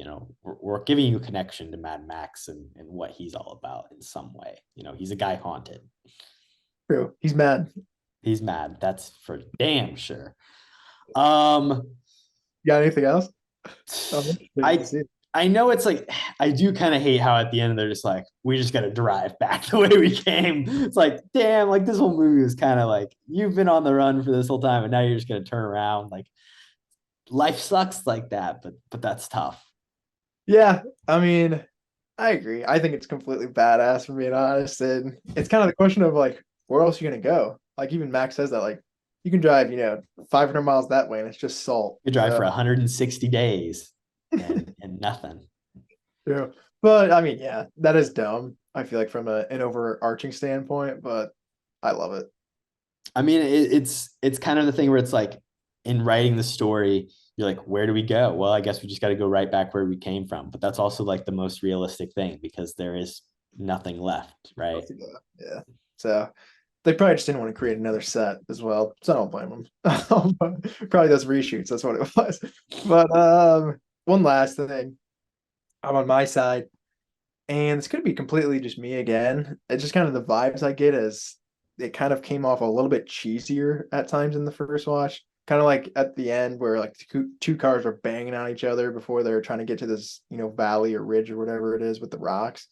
we're giving you a connection to Mad Max and what he's all about in some way. He's a guy haunted. True. He's mad. He's mad. That's for damn sure. Um, You got anything else? I know it's like, I do kind of hate how at the end they're just like, we just got to drive back the way we came. It's like, damn, like this whole movie is kind of like, you've been on the run for this whole time and now you're just going to turn around. Like, life sucks like that, but that's tough. Yeah, I mean, I agree. I think it's completely badass for being honest. And it's kind of the question of like, where else are you gonna go? Like even Max says that, like, you can drive, 500 miles that way and it's just salt. You drive for 160 days and nothing. Yeah. But I mean, yeah, that is dumb. I feel like from an overarching standpoint, but I love it. I mean, it's kind of the thing where it's like, in writing the story, you're like, where do we go? Well, I guess we just got to go right back where we came from. But that's also like the most realistic thing because there is nothing left, right? Yeah. So they probably just didn't want to create another set as well. So I don't blame them. Probably those reshoots. That's what it was. But one last thing. I'm on my side. And it's going to be completely just me again. It's just kind of the vibes I get as it kind of came off a little bit cheesier at times in the first watch. Kind of like at the end where like two cars are banging on each other before they're trying to get to this, valley or ridge or whatever it is with the rocks.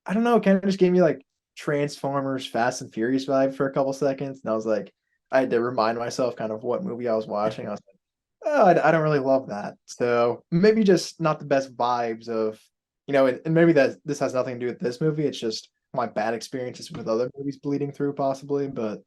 I don't know. It kind of just gave me like Transformers, Fast and Furious vibe for a couple seconds. And I was like, I had to remind myself kind of what movie I was watching. I was like, oh, I don't really love that. So maybe just not the best vibes of, and maybe that this has nothing to do with this movie. It's just my bad experiences with other movies bleeding through possibly, but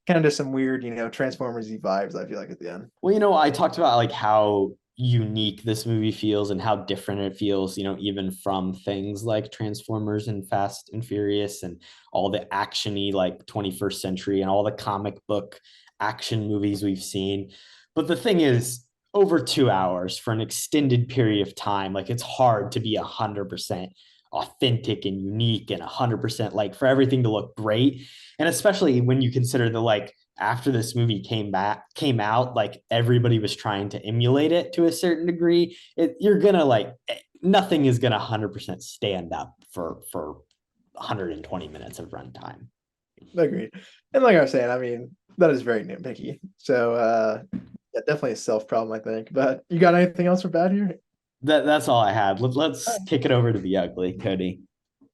kind of just some weird, Transformers-y vibes, I feel like at the end. Well, I talked about like how unique this movie feels and how different it feels, even from things like Transformers and Fast and Furious and all the actiony like 21st century and all the comic book action movies we've seen. But the thing is, over 2 hours for an extended period of time, like it's hard to be 100% authentic and unique and 100% like for everything to look great. And especially when you consider the like after this movie came out, like everybody was trying to emulate it to a certain degree. You're gonna like nothing is gonna 100% stand up for 120 minutes of runtime. Agreed. And like I was saying, I mean, that is very nitpicky. So yeah, definitely a self problem, I think. But you got anything else for bad here? That's all I had. Let's kick it over to the ugly, Kody.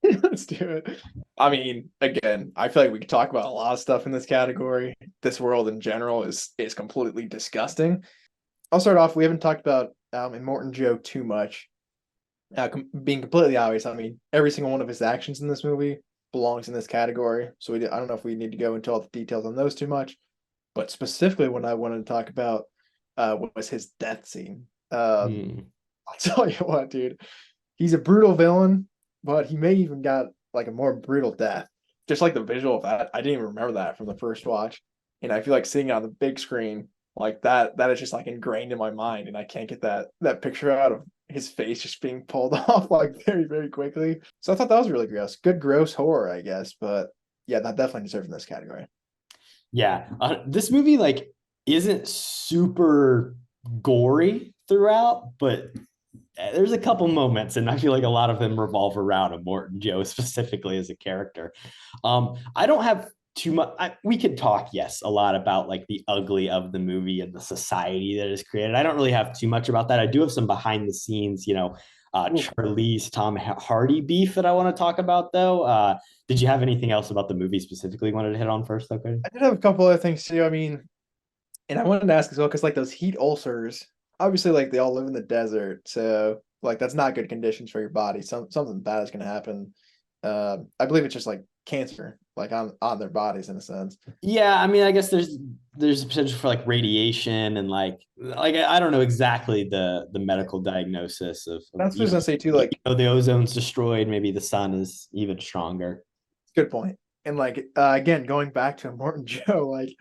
Let's do it. I mean, again, I feel like we could talk about a lot of stuff in this category. This world in general is completely disgusting. I'll start off. We haven't talked about Immortan Joe too much. Being completely obvious, I mean, every single one of his actions in this movie belongs in this category. So I don't know if we need to go into all the details on those too much. But specifically, what I wanted to talk about was his death scene. I'll tell you what, dude. He's a brutal villain, but he may even got like a more brutal death. Just like the visual of that, I didn't even remember that from the first watch, and I feel like seeing it on the big screen like that is just like ingrained in my mind, and I can't get that picture out of his face just being pulled off like very, very quickly. So I thought that was really gross. Good gross horror, I guess, but yeah, that definitely deserves in this category. Yeah, this movie like isn't super gory throughout, but there's a couple moments, and I feel like a lot of them revolve around Immortan Joe specifically as a character. I don't have too much. We could talk, yes, a lot about like the ugly of the movie and the society that is created. I don't really have too much about that. I do have some behind the scenes, Charlize Tom Hardy beef that I want to talk about though. Did you have anything else about the movie specifically you wanted to hit on first, though, Kody? I did have a couple other things too. I mean, and I wanted to ask as well because like those heat ulcers, obviously, like they all live in the desert, so like that's not good conditions for your body. Something bad is going to happen. I believe it's just like cancer like on their bodies in a sense. Yeah, I mean, I guess there's a potential for like radiation and like I don't know exactly the medical diagnosis of That's what I was gonna say too. Like, the ozone's destroyed, maybe the sun is even stronger. good point. And like again, going back to Immortan Joe, like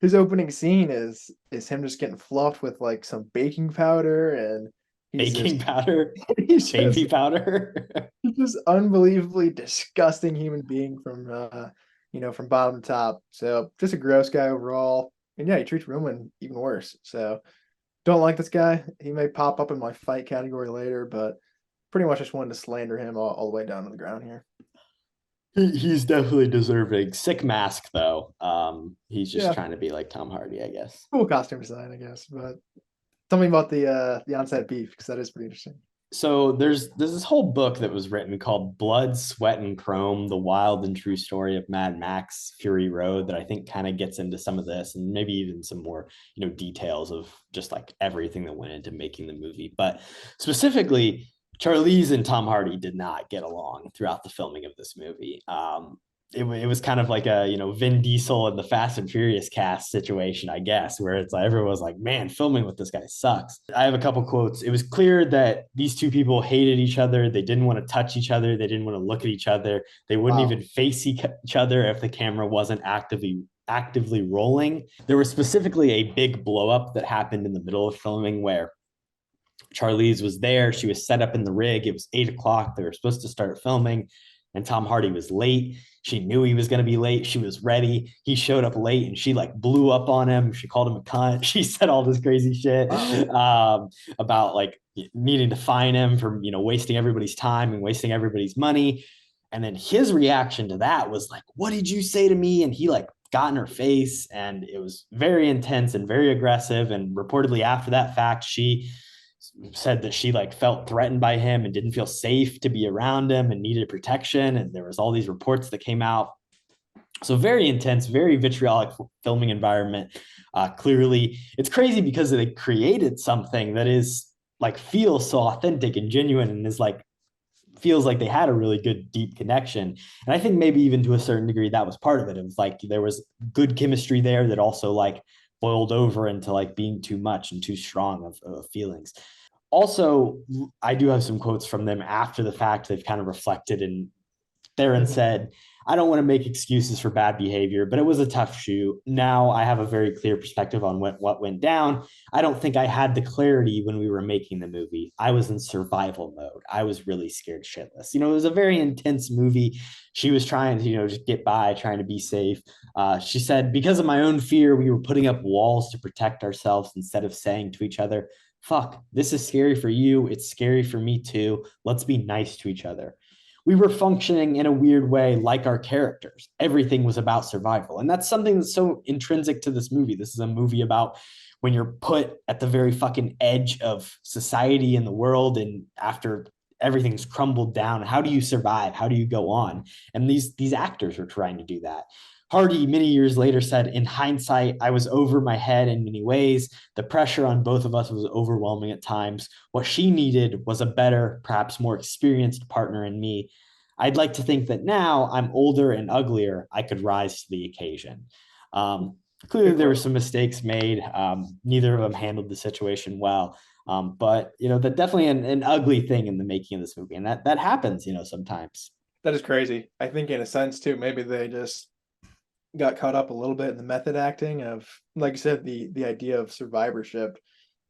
his opening scene is him just getting fluffed with like some baking powder, and Baking powder, he's baby just powder. he's just unbelievably disgusting human being from from bottom to top. So just a gross guy overall. And yeah, he treats Roman even worse. So don't like this guy. He may pop up in my fight category later, but pretty much just wanted to slander him all the way down to the ground here. He's definitely deserving. Sick mask though. He's just Yeah. trying to be like Tom Hardy, I guess. Cool costume design, I guess. But tell me about the on-set beef, because that is pretty interesting. So there's this whole book that was written called Blood, Sweat, and Chrome: The Wild and True Story of Mad Max Fury Road, that I think kind of gets into some of this and maybe even some more, details of just like everything that went into making the movie. But specifically, Charlize and Tom Hardy did not get along throughout the filming of this movie. It was kind of like a Vin Diesel and the Fast and Furious cast situation, I guess, where it's like everyone was like, man, filming with this guy sucks. I have a couple quotes. It was clear that these two people hated each other. They didn't want to touch each other. They didn't want to look at each other. They wouldn't even face each other if the camera wasn't actively rolling. There was specifically a big blow up that happened in the middle of filming where Charlize was there. She was set up in the rig. It was 8:00. They were supposed to start filming, and Tom Hardy was late. She knew he was going to be late. She was ready. He showed up late, and she like blew up on him. She called him a cunt. She said all this crazy shit about like needing to fine him for wasting everybody's time and wasting everybody's money. And then his reaction to that was like, "What did you say to me?" And he like got in her face, and it was very intense and very aggressive. And reportedly after that fact, she said that she like felt threatened by him and didn't feel safe to be around him and needed protection. And there was all these reports that came out. So very intense, very vitriolic filming environment. Clearly, it's crazy because they created something that is like feels so authentic and genuine, and is like feels like they had a really good deep connection. And I think maybe even to a certain degree that was part of it. It was like there was good chemistry there that also like boiled over into like being too much and too strong of feelings. Also, I do have some quotes from them after the fact. They've kind of reflected, and Theron said, "I don't want to make excuses for bad behavior, but it was a tough shoot. Now I have a very clear perspective on what went down. I don't think I had the clarity when we were making the movie. I was in survival mode. I was really scared shitless." It was a very intense movie. She was trying to, just get by, trying to be safe. She said, "Because of my own fear, we were putting up walls to protect ourselves instead of saying to each other, 'Fuck, this is scary for you. It's scary for me too. Let's be nice to each other.' We were functioning in a weird way like our characters. Everything was about survival." And that's something that's so intrinsic to this movie. This is a movie about when you're put at the very fucking edge of society and the world, and after everything's crumbled down, how do you survive? How do you go on? And these actors are trying to do that. Hardy, many years later, said, "In hindsight, I was over my head in many ways. The pressure on both of us was overwhelming at times. What she needed was a better, perhaps more experienced partner in me. I'd like to think that now I'm older and uglier, I could rise to the occasion." Clearly, there were some mistakes made. Neither of them handled the situation well. But that's definitely an ugly thing in the making of this movie. And that happens, sometimes. That is crazy. I think in a sense too, maybe they just got caught up a little bit in the method acting of, like you said, the idea of survivorship.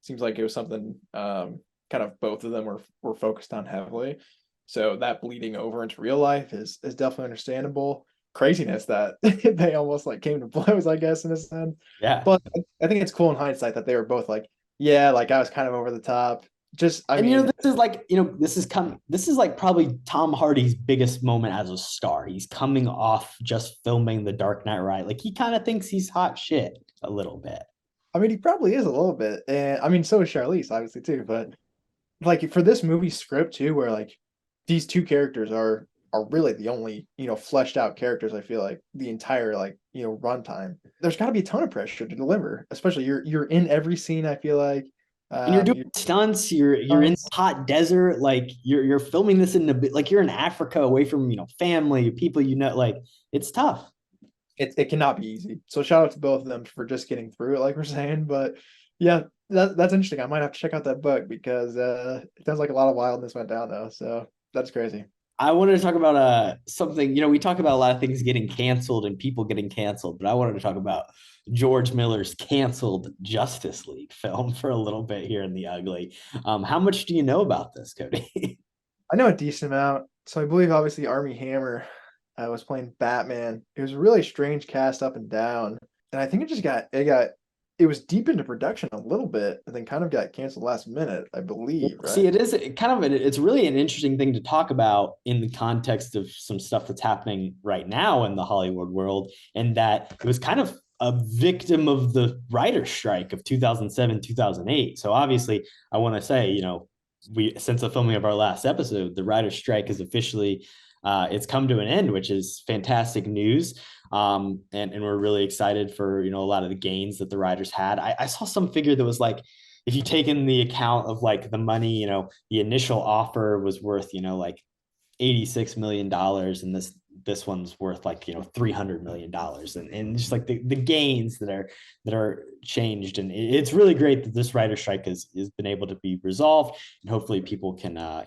Seems like it was something kind of both of them were focused on heavily. So that bleeding over into real life is definitely understandable. Craziness that they almost like came to blows, I guess, in a sense. Yeah. But I think it's cool in hindsight that they were both like, yeah, like I was kind of over the top. This is like probably Tom Hardy's biggest moment as a star. He's coming off just filming The Dark Knight, right? Like he kind of thinks he's hot shit a little bit. I mean, he probably is a little bit. And I mean, so is Charlize, obviously, too. But like for this movie script too, where like these two characters are really the only, fleshed out characters, I feel like the entire runtime. There's gotta be a ton of pressure to deliver, especially you're in every scene, I feel like. And you're doing You stunts, you're in the hot desert, like you're filming this in the like you're in Africa away from family, people like it's tough. it cannot be easy. So shout out to both of them for just getting through it, like we're saying. But yeah, that's interesting. I might have to check out that book because it sounds like a lot of wildness went down though. So that's crazy. I wanted to talk about something, we talk about a lot of things getting canceled and people getting canceled, but I wanted to talk about George Miller's canceled Justice League film for a little bit here in The Ugly. How much do you know about this, Kody? I know a decent amount. So I believe obviously Army Hammer was playing Batman. It was a really strange cast up and down. And I think it was deep into production a little bit and then kind of got canceled last minute, I believe, right? See, it's really an interesting thing to talk about in the context of some stuff that's happening right now in the Hollywood world, and that it was kind of a victim of the writer's strike of 2007, 2008. So obviously, I want to say, since the filming of our last episode, the writer's strike is officially it's come to an end, which is fantastic news. And we're really excited for a lot of the gains that the writers had. I saw some figure that was like, if you take in the account of like the money, the initial offer was worth like $86 million, and this one's worth like $300 million, and just like the gains that are changed. And it's really great that this writer strike has been able to be resolved, and hopefully people can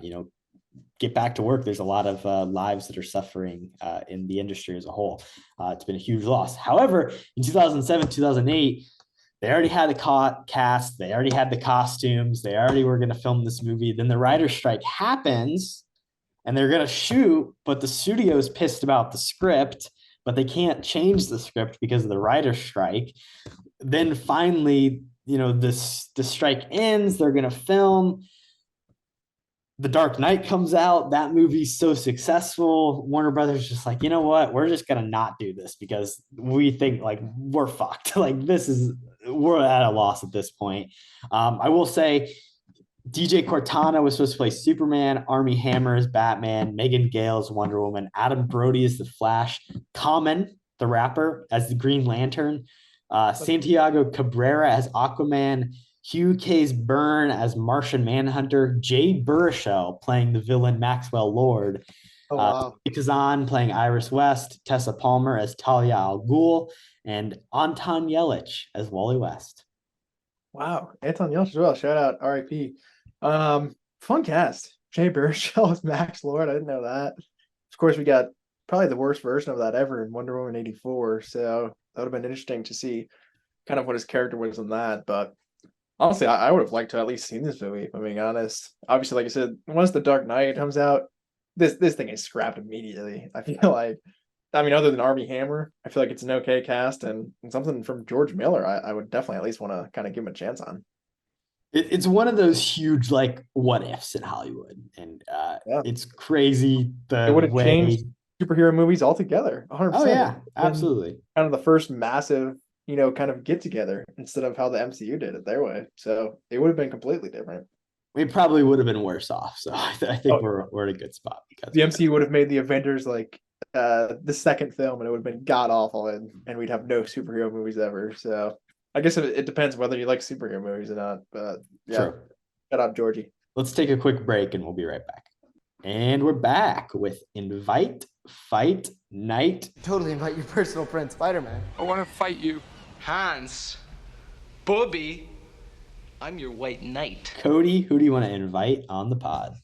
get back to work. There's a lot of lives that are suffering in the industry as a whole. It's been a huge loss. However, in 2007, 2008, they already had the cast, they already had the costumes, they already were going to film this movie. Then the writer's strike happens and they're going to shoot, but the studio's pissed about the script, but they can't change the script because of the writer's strike. Then finally, the strike ends, they're going to film. The Dark Knight comes out. That movie's so successful. Warner Brothers just like, you know what? We're just going to not do this because we think like we're fucked. Like we're at a loss at this point. I will say DJ Cortana was supposed to play Superman, Army Hammer as Batman, Megan Gale as Wonder Woman, Adam Brody as the Flash, Common, the rapper, as the Green Lantern, Santiago Cabrera as Aquaman, Hugh Case Byrne as Martian Manhunter, Jay Baruchel playing the villain Maxwell Lord, Kazan playing Iris West, Tessa Palmer as Talia al Ghul, and Anton Yelich as Wally West. Wow, Anton Yelich as well. Shout out, R.I.P. Fun cast. Jay Baruchel as Max Lord. I didn't know that. Of course, we got probably the worst version of that ever in Wonder Woman 84. So that would have been interesting to see kind of what his character was in that. But honestly, I would have liked to at least seen this movie, if I'm being honest. Obviously, like I said, once The Dark Knight comes out, this thing is scrapped immediately. I feel like, other than Armie Hammer, I feel like it's an okay cast, and something from George Miller, I would definitely at least want to kind of give him a chance on. It's one of those huge like what ifs in Hollywood, and it's crazy it would have way changed superhero movies altogether. 100%. Oh yeah, absolutely. Kind of the first massive, kind of get together instead of how the MCU did it their way. So it would have been completely different. We probably would have been worse off. So I think we're in a good spot because the MCU would have made the Avengers like the second film, and it would have been god awful, and we'd have no superhero movies ever. So I guess it depends whether you like superhero movies or not. But yeah, True. Shut up, Georgie. Let's take a quick break and we'll be right back. And we're back with Invite, Fight, Night. Totally invite your personal friend, Spider-Man. I want to fight you. Hans, Bobby, I'm your white knight. Kody, who do you want to invite on the pod?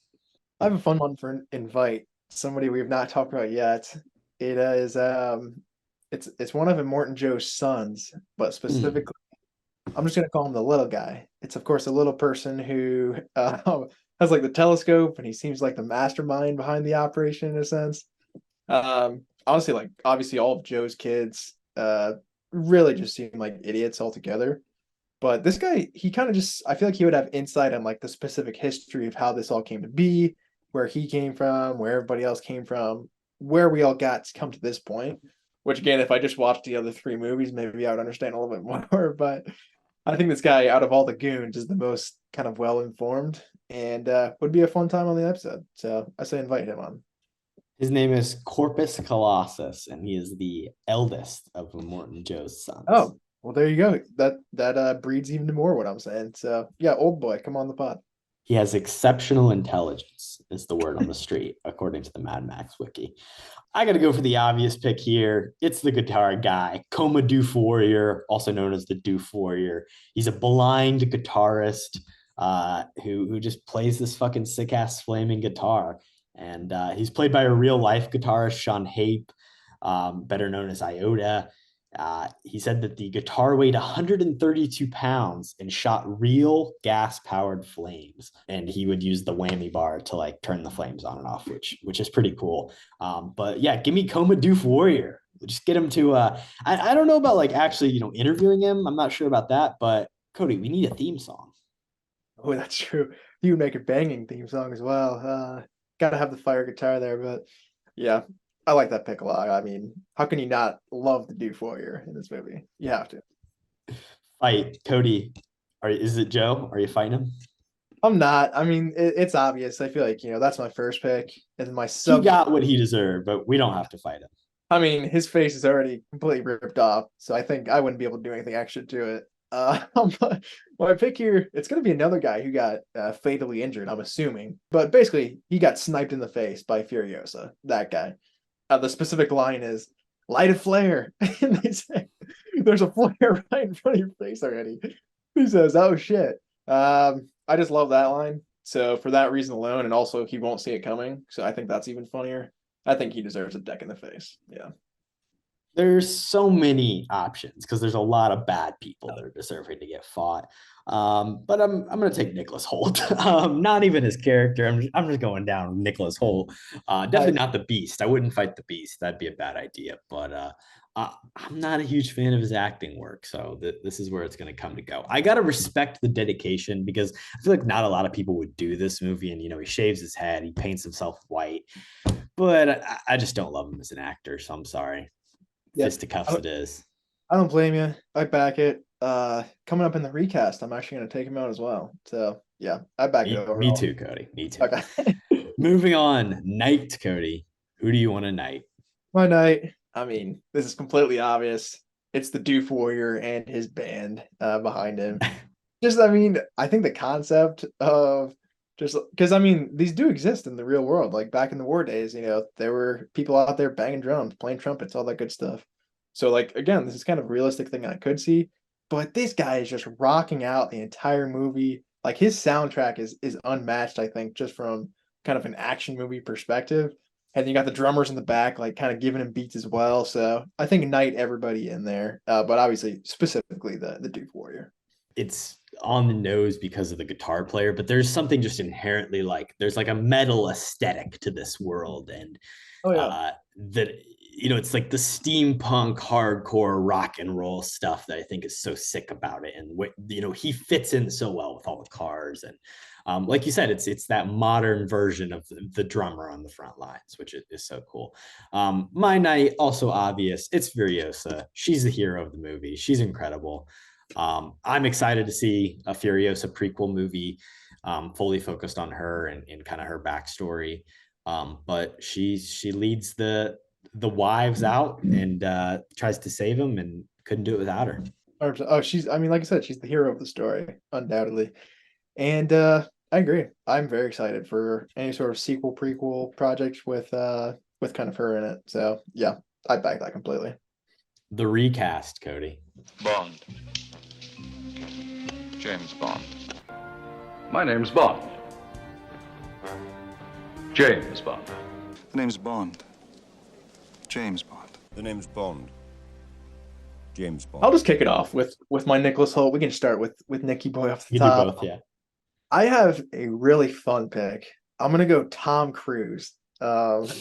I have a fun one for an invite. Somebody we have not talked about yet. It is it's one of Immortan Joe's sons, but specifically, I'm just gonna call him the little guy. It's of course a little person who has like the telescope, and he seems like the mastermind behind the operation in a sense. Honestly, like obviously all of Joe's kids really just seem like idiots altogether. But this guy, he kind of just, I feel like he would have insight on like the specific history of how this all came to be, where he came from, where everybody else came from, where we all got to come to this point. Which again, if I just watched the other three movies, maybe I would understand a little bit more. But I think this guy, out of all the goons, is the most kind of well-informed and would be a fun time on the episode. So I say invite him on. His name is Corpus Colossus, and he is the eldest of Immortan Joe's sons. Oh, Well, there you go. That breeds even more what I'm saying. So yeah, old boy, come on the pod. He has exceptional intelligence, is the word on the street, according to the Mad Max wiki. I got to go for the obvious pick here. It's the guitar guy, Coma Doof Warrior, also known as the Doof Warrior. He's a blind guitarist who just plays this fucking sick ass flaming guitar. And he's played by a real life guitarist, Sean Hape, better known as Iota. He said that the guitar weighed 132 pounds and shot real gas powered flames. And he would use the whammy bar to like turn the flames on and off, which is pretty cool. But yeah, give me Coma Doof Warrior. Just get him to, I don't know about like actually, interviewing him. I'm not sure about that, but Kody, we need a theme song. Oh, that's true. You would make a banging theme song as well. Gotta have the fire guitar there, but yeah, I like that pick a lot. I mean, how can you not love the Doof Warrior in this movie? You have to. Fight, Kody. Is it Joe? Are you fighting him? I'm not. I mean, it's obvious. I feel like, that's my first pick. And my He got what he deserved, but we don't have to fight him. I mean, his face is already completely ripped off, so I think I wouldn't be able to do anything extra to it. My pick here, it's going to be another guy who got fatally injured, I'm assuming. But basically, he got sniped in the face by Furiosa, that guy. The specific line is, light a flare. And they say, there's a flare right in front of your face already. He says, oh shit. I just love that line. So for that reason alone, and also he won't see it coming. So I think that's even funnier. I think he deserves a deck in the face. Yeah. There's so many options because there's a lot of bad people that are deserving to get fought. But I'm gonna take Nicholas Hoult. Not even his character. I'm just going down Nicholas Hoult. Definitely not the Beast. I wouldn't fight the Beast. That'd be a bad idea. But I'm not a huge fan of his acting work. So this is where it's gonna come to go. I gotta respect the dedication because I feel like not a lot of people would do this movie. And he shaves his head, he paints himself white. But I just don't love him as an actor. So I'm sorry. Yep. Fisticuffs it is. I don't blame you. I back it. Coming up in the recast, I'm actually going to take him out as well. So yeah, I back it over. Me too, Kody. Me too. Okay. Moving on, Knight, Kody. Who do you want to knight? My knight. I mean, this is completely obvious. It's the Doof Warrior and his band behind him. I think the concept of just because these do exist in the real world. Like back in the war days, there were people out there banging drums, playing trumpets, all that good stuff. So like again, this is kind of a realistic thing I could see, but this guy is just rocking out the entire movie. Like his soundtrack is unmatched, I think, just from kind of an action movie perspective. And you got the drummers in the back, like kind of giving him beats as well. So I think knight everybody in there, but obviously specifically the Doof Warrior. It's on the nose because of the guitar player, but there's something just inherently there's like a metal aesthetic to this world. And that, it's like the steampunk hardcore rock and roll stuff that I think is so sick about it. And, he fits in so well with all the cars. And like you said, it's that modern version of the drummer on the front lines, which is so cool. My knight, also obvious, it's Furiosa. She's the hero of the movie. She's incredible. I'm excited to see a Furiosa prequel movie fully focused on her and kind of her backstory. But she leads the wives out and tries to save them and couldn't do it without her. Oh, like I said, she's the hero of the story, undoubtedly. And I agree. I'm very excited for any sort of sequel, prequel project with kind of her in it. So yeah, I back that completely. The recast, Kody. Bond. James Bond. My name's Bond. James Bond. The name's Bond. James Bond. The name's Bond. James Bond. I'll just kick it off with my Nicholas Hoult. We can start with Nicky Boy off the top. You do both, yeah. I have a really fun pick. I'm gonna go Tom Cruise. If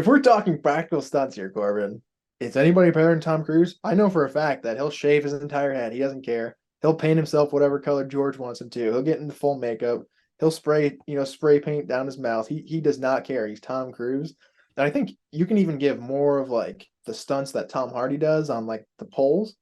we're talking practical stunts here, Korbin, is anybody better than Tom Cruise? I know for a fact that he'll shave his entire head. He doesn't care. He'll paint himself whatever color George wants him to. He'll get into full makeup. He'll spray paint down his mouth. He does not care. He's Tom Cruise. And I think you can even give more of like the stunts that Tom Hardy does on like the poles.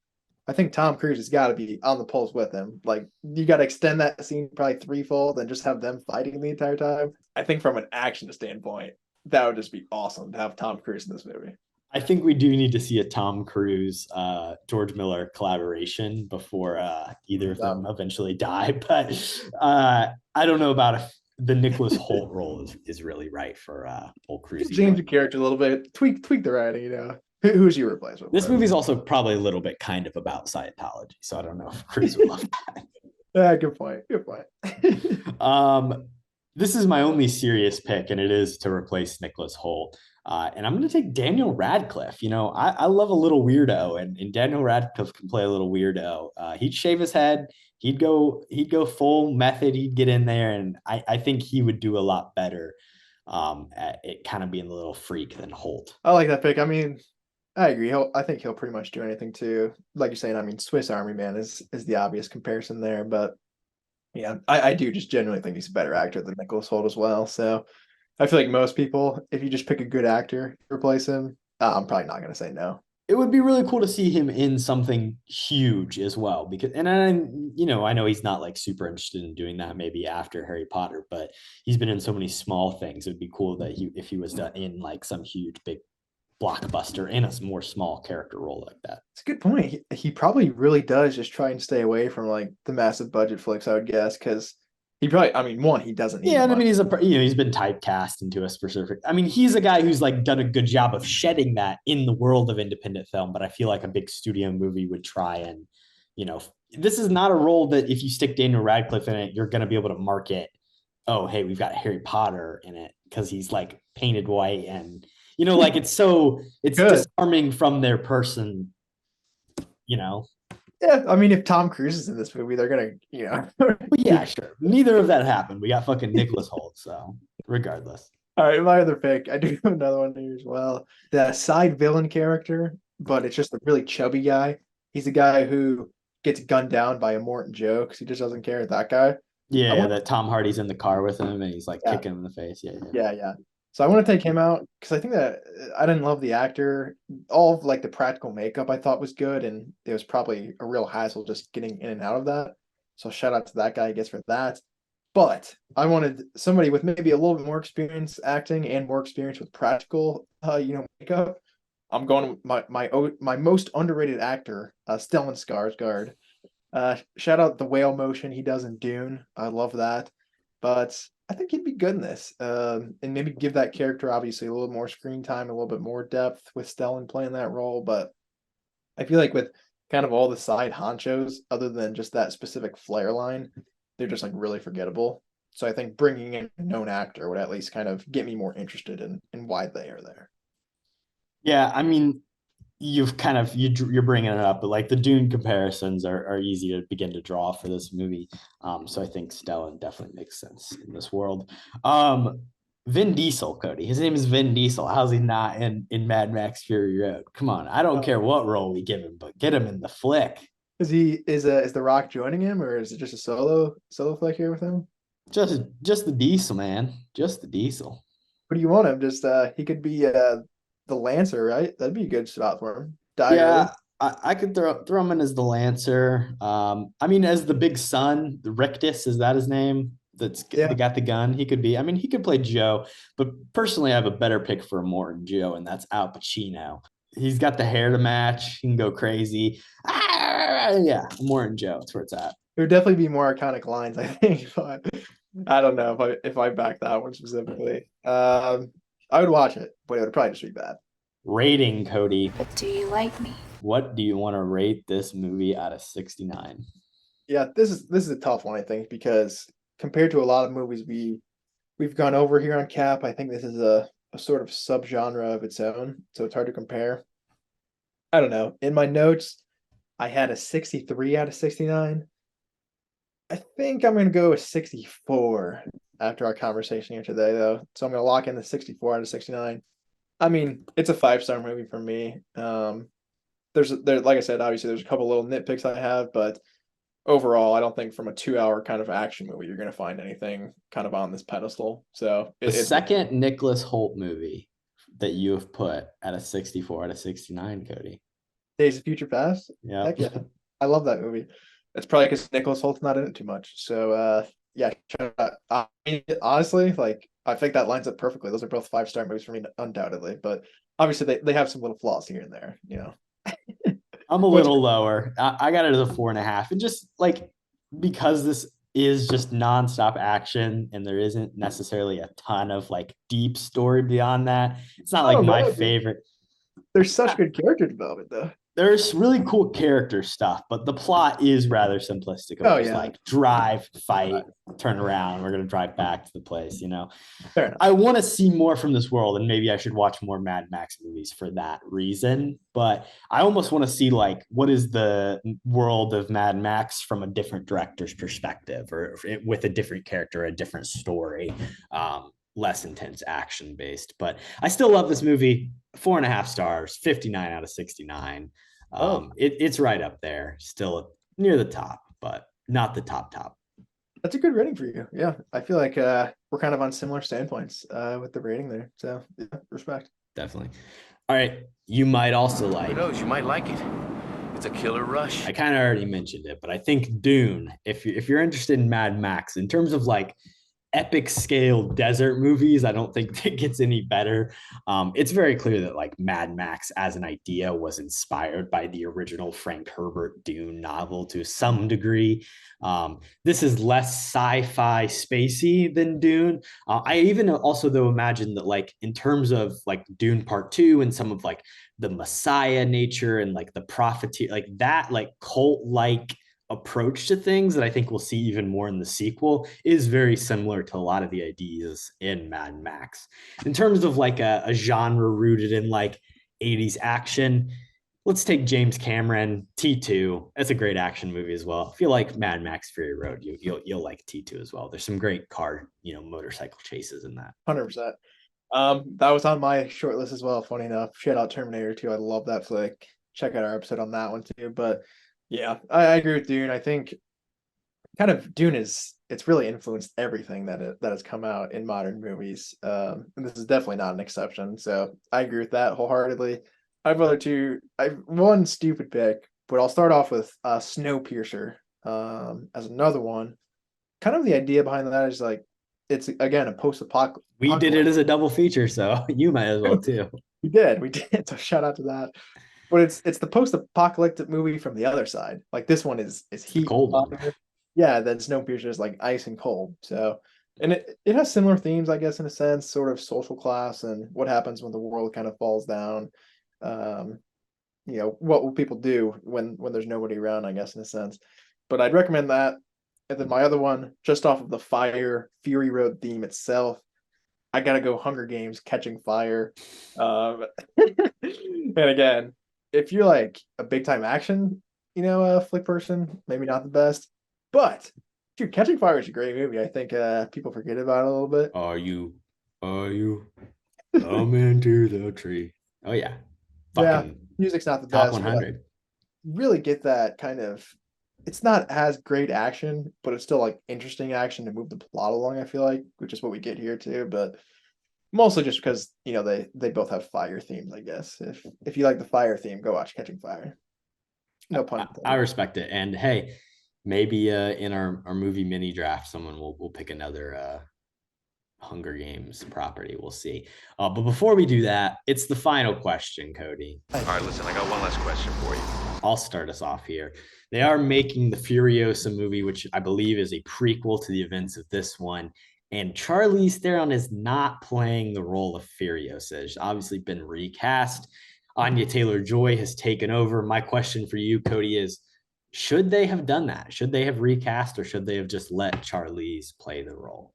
I think Tom Cruise has got to be on the poles with him. Like you got to extend that scene probably threefold and just have them fighting the entire time. I think from an action standpoint, that would just be awesome to have Tom Cruise in this movie. I think we do need to see a Tom Cruise, George Miller collaboration before either of them eventually die. But I don't know about if the Nicholas Hoult role is really right for old Cruise. Change the character a little bit, tweak the writing. Who's your replacement? This movie's also probably a little bit kind of about Scientology, so I don't know if Cruise would love that. Good point. This is my only serious pick, and it is to replace Nicholas Hoult. And I'm going to take Daniel Radcliffe. I love a little weirdo, and Daniel Radcliffe can play a little weirdo. He'd shave his head. He'd go full method. He'd get in there, and I think he would do a lot better at it kind of being a little freak than Holt. I like that pick. I mean, I agree. I think he'll pretty much do anything too. Like you're saying, I mean, Swiss Army Man is the obvious comparison there, but yeah, I do just genuinely think he's a better actor than Nicholas Hoult as well. So I feel like most people, if you just pick a good actor to replace him, I'm probably not going to say no. It would be really cool to see him in something huge as well, because, and I know he's not like super interested in doing that maybe after Harry Potter, but he's been in so many small things. It would be cool that if he was in like some huge big blockbuster in a more small character role like that. It's a good point. He probably really does just try and stay away from like the massive budget flicks, I would guess, because he probably, I mean, he doesn't need. Yeah, and I mean, he's been typecast into a specific. I mean, he's a guy who's like done a good job of shedding that in the world of independent film. But I feel like a big studio movie would try and, this is not a role that if you stick Daniel Radcliffe in it, you're going to be able to market. Oh, hey, we've got Harry Potter in it because he's like painted white and like it's disarming from their person. Yeah, I mean, if Tom Cruise is in this movie, they're gonna, Well, yeah, sure. Neither of that happened. We got fucking Nicholas Hoult, so regardless. All right, my other pick. I do have another one here as well. The side villain character, but it's just a really chubby guy. He's a guy who gets gunned down by a Morton Joe because he just doesn't care. That guy. Yeah, that Tom Hardy's in the car with him and he's like kicking him in the face. Yeah. So I want to take him out because I think that I didn't love the actor. All of like the practical makeup I thought was good, and it was probably a real hassle just getting in and out of that. So shout out to that guy, I guess, for that. But I wanted somebody with maybe a little bit more experience acting and more experience with practical, makeup. I'm going with my most underrated actor, Stellan Skarsgård. Shout out the whale motion he does in Dune. I love that. But I think he'd be good in this, and maybe give that character obviously a little more screen time, a little bit more depth with Stellan playing that role. But I feel like with kind of all the side honchos, other than just that specific flair line, they're just like really forgettable. So I think bringing in a known actor would at least kind of get me more interested in why they are there. Yeah, I mean, you're bringing it up, but like the Dune comparisons are easy to begin to draw for this movie. So I think Stellan definitely makes sense in this world. Vin Diesel, Kody. His name is Vin Diesel. How's he not in Mad Max Fury Road? Come on, I don't care what role we give him, but get him in the flick. Is The Rock joining him, or is it just a solo flick here with him? Just the Diesel, man. Just the Diesel. What do you want him? Just he could be the Lancer, right? That'd be a good spot for him. I could throw him in as the Lancer. I mean, as the big son, the Rictus, is that his name? Got the gun. He could be. I mean, he could play Joe, but personally, I have a better pick for Morton Joe, and that's Al Pacino. He's got the hair to match. He can go crazy. Yeah, Morton Joe. That's where it's at. It would definitely be more iconic lines, I think. But I don't know if I back that one specifically. I would watch it, but it would probably just be bad. Rating, Kody. But do you like me? What do you want to rate this movie out of 69? Yeah, this is a tough one, I think, because compared to a lot of movies we've gone over here on KHAP, I think this is a sort of subgenre of its own, so it's hard to compare. I don't know. In my notes, I had a 63 out of 69. I think I'm going to go with 64 after our conversation here today, though. So I'm going to lock in the 64 out of 69. I mean, it's a 5-star movie for me. There's like I said, obviously there's a couple little nitpicks I have, but overall, I don't think from a 2-hour kind of action movie you're going to find anything kind of on this pedestal. So the second Nicholas Hoult movie that you have put at a 64 out of 69, Kody. Days of Future Past. Yeah, heck yeah, I love that movie. It's probably because Nicholas Holt's not in it too much. So yeah, I mean, honestly, like I think that lines up perfectly. Those are both 5-star movies for me, undoubtedly. But obviously, they have some little flaws here and there. I'm a little lower. I got it as a 4.5, and just like because this is just nonstop action, and there isn't necessarily a ton of like deep story beyond that. It's not like my favorite. There's such good character development, though. There's really cool character stuff, but the plot is rather simplistic. Like drive, fight, turn around. We're gonna drive back to the place. Fair enough. I want to see more from this world, and maybe I should watch more Mad Max movies for that reason. But I almost want to see like what is the world of Mad Max from a different director's perspective, or with a different character, a different story, less intense action based. But I still love this movie. 4.5 stars, 59 out of 69. It's right up there, still near the top, but not the top. That's a good rating for you. Yeah, I feel like we're kind of on similar standpoints with the rating there. So yeah, respect. Definitely. All right, you might also like. Who knows? You might like it. It's a killer rush. I kind of already mentioned it, but I think Dune. If you're interested in Mad Max, in terms of like epic scale desert movies, I don't think it gets any better. It's very clear that like Mad Max as an idea was inspired by the original Frank Herbert Dune novel to some degree. This is less sci-fi spacey than Dune. I even also though imagine that like in terms of like Dune Part 2 and some of like the Messiah nature and like the prophecy, like that like cult-like approach to things that I think we'll see even more in the sequel is very similar to a lot of the ideas in Mad Max. In terms of like a genre rooted in like 80s action, let's take James Cameron, T2. That's a great action movie as well. If you like Mad Max Fury Road, you'll like T2 as well. There's some great car, motorcycle chases in that. 100%. That was on my short list as well, funny enough. Shout out Terminator 2. I love that flick. Check out our episode on that one too. But yeah, I agree with Dune. I think kind of Dune it's really influenced everything that has come out in modern movies. And this is definitely not an exception. So I agree with that wholeheartedly. I have one stupid pick, but I'll start off with Snowpiercer as another one. Kind of the idea behind that is like it's again a post-apocalyptic. We did it as a double feature, so you might as well too. We did. So shout out to that. But it's the post-apocalyptic movie from the other side. Like this one is heat, cold. Yeah, then Snowpiercer is like ice and cold. So, and it has similar themes, I guess, in a sense, sort of social class and what happens when the world kind of falls down. What will people do when there's nobody around, I guess, in a sense. But I'd recommend that. And then my other one, just off of the Fury Road theme itself, I gotta go Hunger Games Catching Fire. And again, if you're like a big time action, flick person, maybe not the best, but dude, Catching Fire is a great movie. I think people forget about it a little bit. Are you come into the tree? Oh yeah. Music's not the top best. 100. Like, really get that kind of. It's not as great action, but it's still like interesting action to move the plot along. I feel like, which is what we get here too, but. Mostly just because they both have fire themes, I guess. If you like the fire theme, go watch Catching Fire. No pun intended. I respect it, and hey, maybe in our movie mini draft, someone will pick another Hunger Games property. We'll see. But before we do that, it's the final question, Kody. All right, listen, I got one last question for you. I'll start us off here. They are making the Furiosa movie, which I believe is a prequel to the events of this one. And Charlize Theron is not playing the role of Furiosa. She's obviously been recast. Anya Taylor-Joy has taken over. My question for you, Kody, is should they have done that? Should they have recast, or should they have just let Charlize play the role?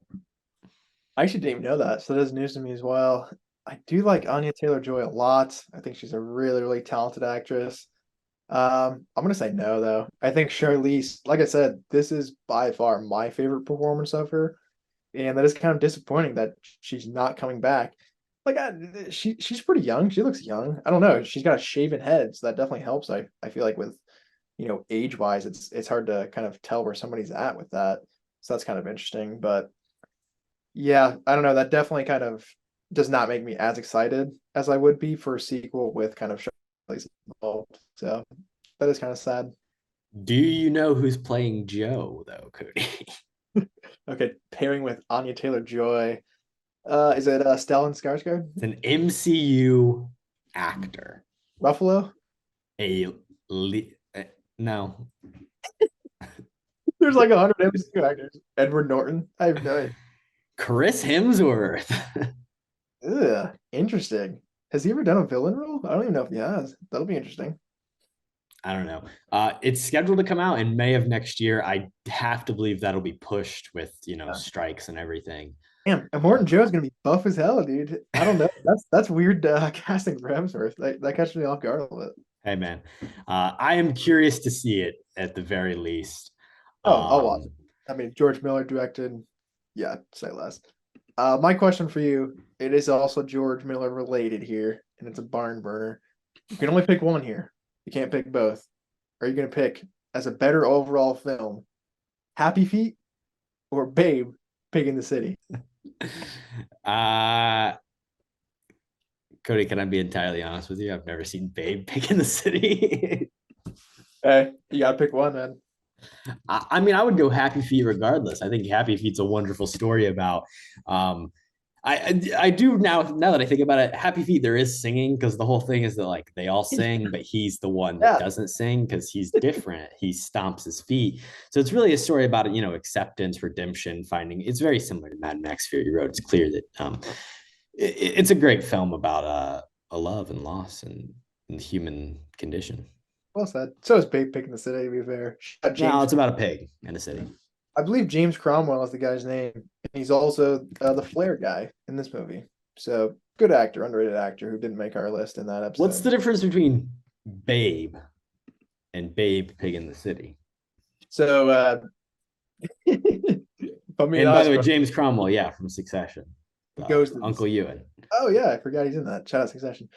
I actually didn't even know that, so that is news to me as well. I do like Anya Taylor-Joy a lot. I think she's a really, really talented actress. I'm going to say no, though. I think Charlize, like I said, this is by far my favorite performance of her. And that is kind of disappointing that she's not coming back. Like she's pretty young. She looks young. I don't know. She's got a shaven head, so that definitely helps. I feel like with age wise, it's hard to kind of tell where somebody's at with that. So that's kind of interesting. But yeah, I don't know. That definitely kind of does not make me as excited as I would be for a sequel with kind of Charlize involved. So that is kind of sad. Do you know who's playing Joe though, Kody? Okay, pairing with Anya Taylor-Joy. Is it Stellan Skarsgård? It's an MCU actor. Ruffalo? No. There's like 100 MCU actors. Edward Norton? I have no idea. Chris Hemsworth. Ugh, interesting. Has he ever done a villain role? I don't even know if he has. That'll be interesting. I don't know. It's scheduled to come out in May of next year. I have to believe that'll be pushed with, strikes and everything. Damn, and Morton Joe's gonna be buff as hell, dude. I don't know. That's weird casting for Hemsworth. That catches me off guard a little bit. Hey man, I am curious to see it at the very least. I'll watch it. I mean, George Miller directed. Yeah, say less. My question for you, it is also George Miller related here, and it's a barn burner. You can only pick one here. You can't pick both. Are you going to pick, as a better overall film, Happy Feet or Babe, Pig in the City? Kody, can I be entirely honest with you? I've never seen Babe, Pig in the City. Hey, you got to pick one, man. I mean, I would go Happy Feet regardless. I think Happy Feet's a wonderful story about. I do now that I think about it. Happy Feet, there is singing because the whole thing is that like they all sing, but he's the one that doesn't sing because he's different. He stomps his feet. So it's really a story about acceptance, redemption, finding. It's very similar to Mad Max Fury Road. It's clear that it's a great film about a love and loss and the human condition. Well said. So is Babe, Pig in the City, to be fair. No, it's about a pig in a city. I believe James Cromwell is the guy's name. He's also the Flair guy in this movie. So good actor, underrated actor who didn't make our list in that episode. What's the difference between Babe and Babe, Pig in the City? So, and by the way, James Cromwell, from Succession. Goes to Uncle Ewan. Oh yeah, I forgot he's in that. Shout out Succession.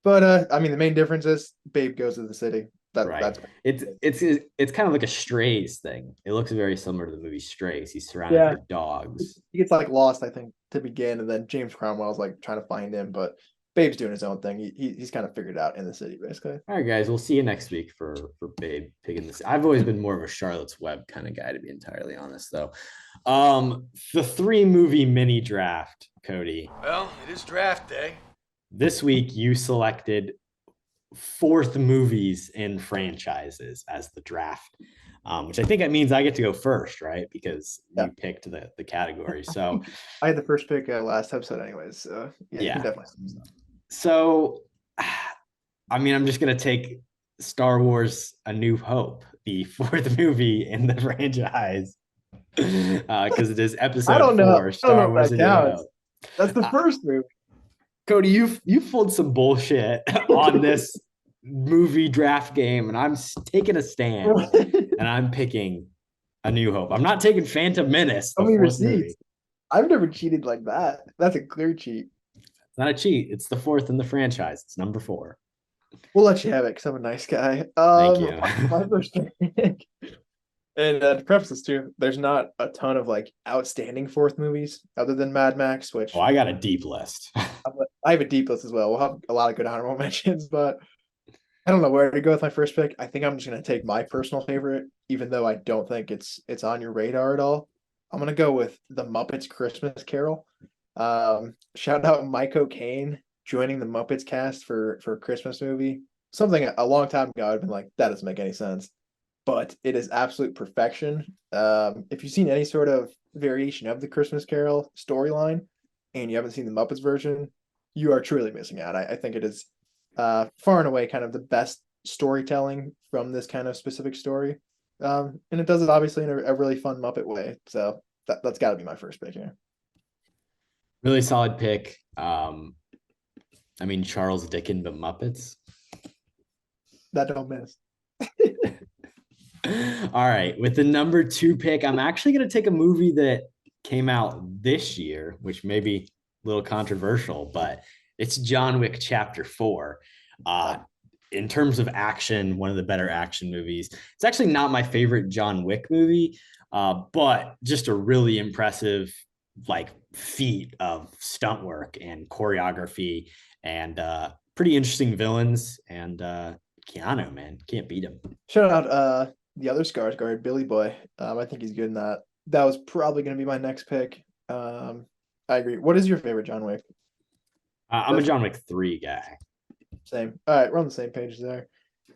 But I mean, the main difference is Babe goes to the city. That's it's kind of like a Strays thing. It looks very similar to the movie Strays. He's surrounded by dogs. He gets like lost, I think, to begin, and then James Cromwell's like trying to find him, but Babe's doing his own thing. He's kind of figured out in the city, basically. All right, guys, we'll see you next week for Babe, Pig in the City. I've always been more of a Charlotte's Web kind of guy, to be entirely honest, though. The 3-movie mini draft, Kody. Well, it is draft day. This week you selected 4th movies in franchises as the draft, which I think that means I get to go first, right? Because you picked the category. So I had the first pick last episode anyways. So yeah. Definitely. So, I mean, I'm just going to take Star Wars A New Hope, the 4th movie in the franchise, because it is episode 4, Star Wars A New Hope. That's the first movie. Kody, you pulled some bullshit on this movie draft game, and I'm taking a stand, and I'm picking A New Hope. I'm not taking Phantom Menace. I've never cheated like that. That's a clear cheat. It's not a cheat. It's the 4th in the franchise. It's number 4. We'll let you have it because I'm a nice guy. Thank you. My first pick. And to preface this too, there's not a ton of like outstanding 4th movies other than Mad Max, which I got a deep list. I have a deep list as well. We'll have a lot of good honorable mentions, but I don't know where to go with my first pick. I think I'm just gonna take my personal favorite, even though I don't think it's on your radar at all. I'm gonna go with The Muppets Christmas Carol. Shout out Mike O'Kane joining the Muppets cast for a Christmas movie. Something a long time ago I'd been like, that doesn't make any sense. But it is absolute perfection. If you've seen any sort of variation of the Christmas Carol storyline and you haven't seen the Muppets version, you are truly missing out. I think it is far and away kind of the best storytelling from this kind of specific story. And it does it obviously in a really fun Muppet way. So that's got to be my first pick here. Really solid pick. I mean, Charles Dickens, but Muppets. That don't miss. All right, with the number 2 pick, I'm actually going to take a movie that came out this year, which may be a little controversial, but it's John Wick Chapter 4. In terms of action, one of the better action movies. It's actually not my favorite John Wick movie, but just a really impressive feat of stunt work and choreography and pretty interesting villains. And Keanu, man, can't beat him. Shout out the other Skarsgård, Billy Boy. I think he's good in that. That was probably going to be my next pick. I agree. What is your favorite John Wick? I'm a John Wick 3 guy. Same. All right, we're on the same page there.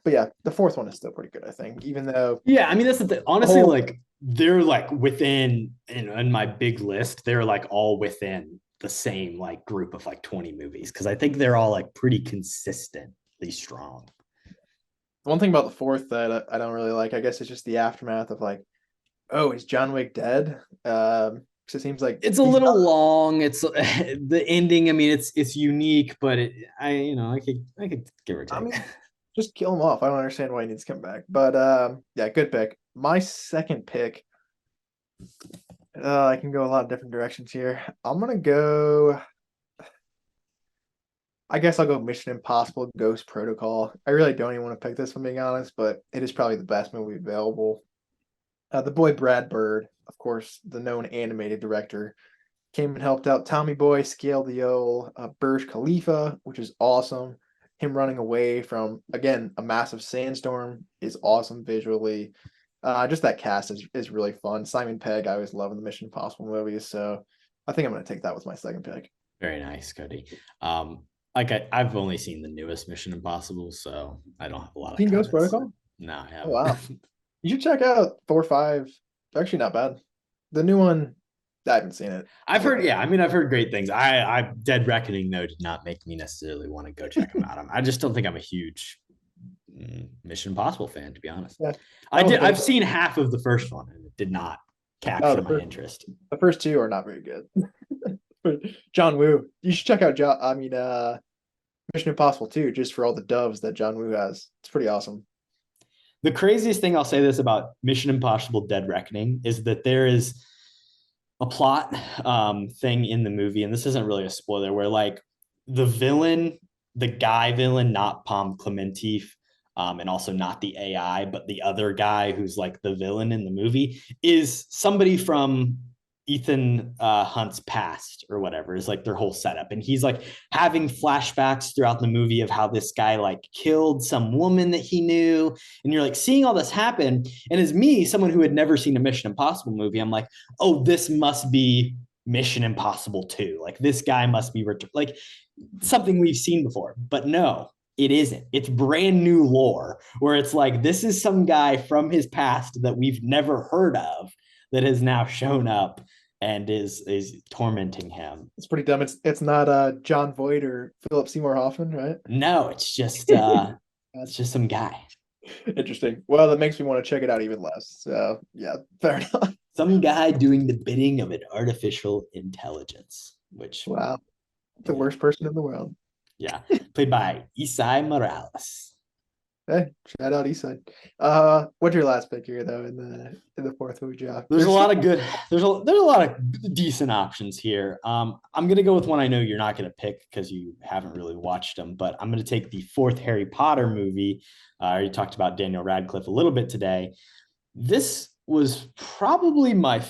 But yeah, the fourth one is still pretty good, I think. Even though, Yeah, I mean that's the thing. Honestly, like they're like within in my big list, they're like all within the same like group of like 20 movies because I think they're all like pretty consistently strong. one thing about the fourth that I don't really like, I guess, it's just the aftermath of like, oh, is John Wick dead? Because it seems like It's a little long. It's the ending. I mean, it's unique, but I could give or take. I mean, just kill him off. I don't understand why he needs to come back. But yeah, good pick. My second pick. I can go a lot of different directions here. I'm gonna go. I guess I'll go Mission Impossible Ghost Protocol. I really don't even want to pick this, if I'm being honest, but it is probably the best movie available. The boy Brad Bird, of course, the known animated director, came and helped out Tommy Boy scale the old Burj Khalifa, which is awesome. Him running away from, again, a massive sandstorm is awesome visually. Just that cast is really fun. Simon Pegg, I always love in the Mission Impossible movies, so I think I'm going to take that with my second pick. Very nice, Kody. Like I've only seen the newest Mission Impossible, so I don't have a lot of. Seen Ghost Protocol? No, I haven't. Oh, wow. You should check out 4, 5. They're actually not bad. The new one, I haven't seen it. I've heard, yeah. I mean, I've heard great things. I Dead Reckoning though did not make me necessarily want to go check them out. I just don't think I'm a huge Mission Impossible fan, to be honest. Yeah, I've seen half of the first one, and it did not capture my interest. The first two are not very good. But John Woo, you should check out Mission Impossible 2 just for all the doves that John Woo has. It's pretty awesome. The craziest thing I'll say this about Mission Impossible Dead Reckoning is that there is a plot thing in the movie, and this isn't really a spoiler, where like the villain, the guy villain, not Pom Klementieff, and also not the AI, but the other guy who's like the villain in the movie is somebody from Ethan Hunt's past or whatever, is like their whole setup. And he's like having flashbacks throughout the movie of how this guy like killed some woman that he knew. And you're like seeing all this happen. And as me, someone who had never seen a Mission Impossible movie, I'm like, oh, this must be Mission Impossible 2. Like this guy must be like something we've seen before. But no, it isn't. It's brand new lore where it's like, this is some guy from his past that we've never heard of that has now shown up and is tormenting him. It's pretty dumb. It's not John Voight or Philip Seymour Hoffman, right? No, it's just it's just some guy. Interesting. Well, that makes me want to check it out even less. So yeah, fair enough. Some guy doing the bidding of an artificial intelligence, which wow, the worst person in the world. Yeah, played by Isai Morales. Hey, shout out Eastside. What's your last pick here though in the fourth movie job? There's a lot of good. There's a lot of decent options here. I'm gonna go with one I know you're not gonna pick because you haven't really watched them, but I'm gonna take the fourth Harry Potter movie. You talked about Daniel Radcliffe a little bit today. This was probably my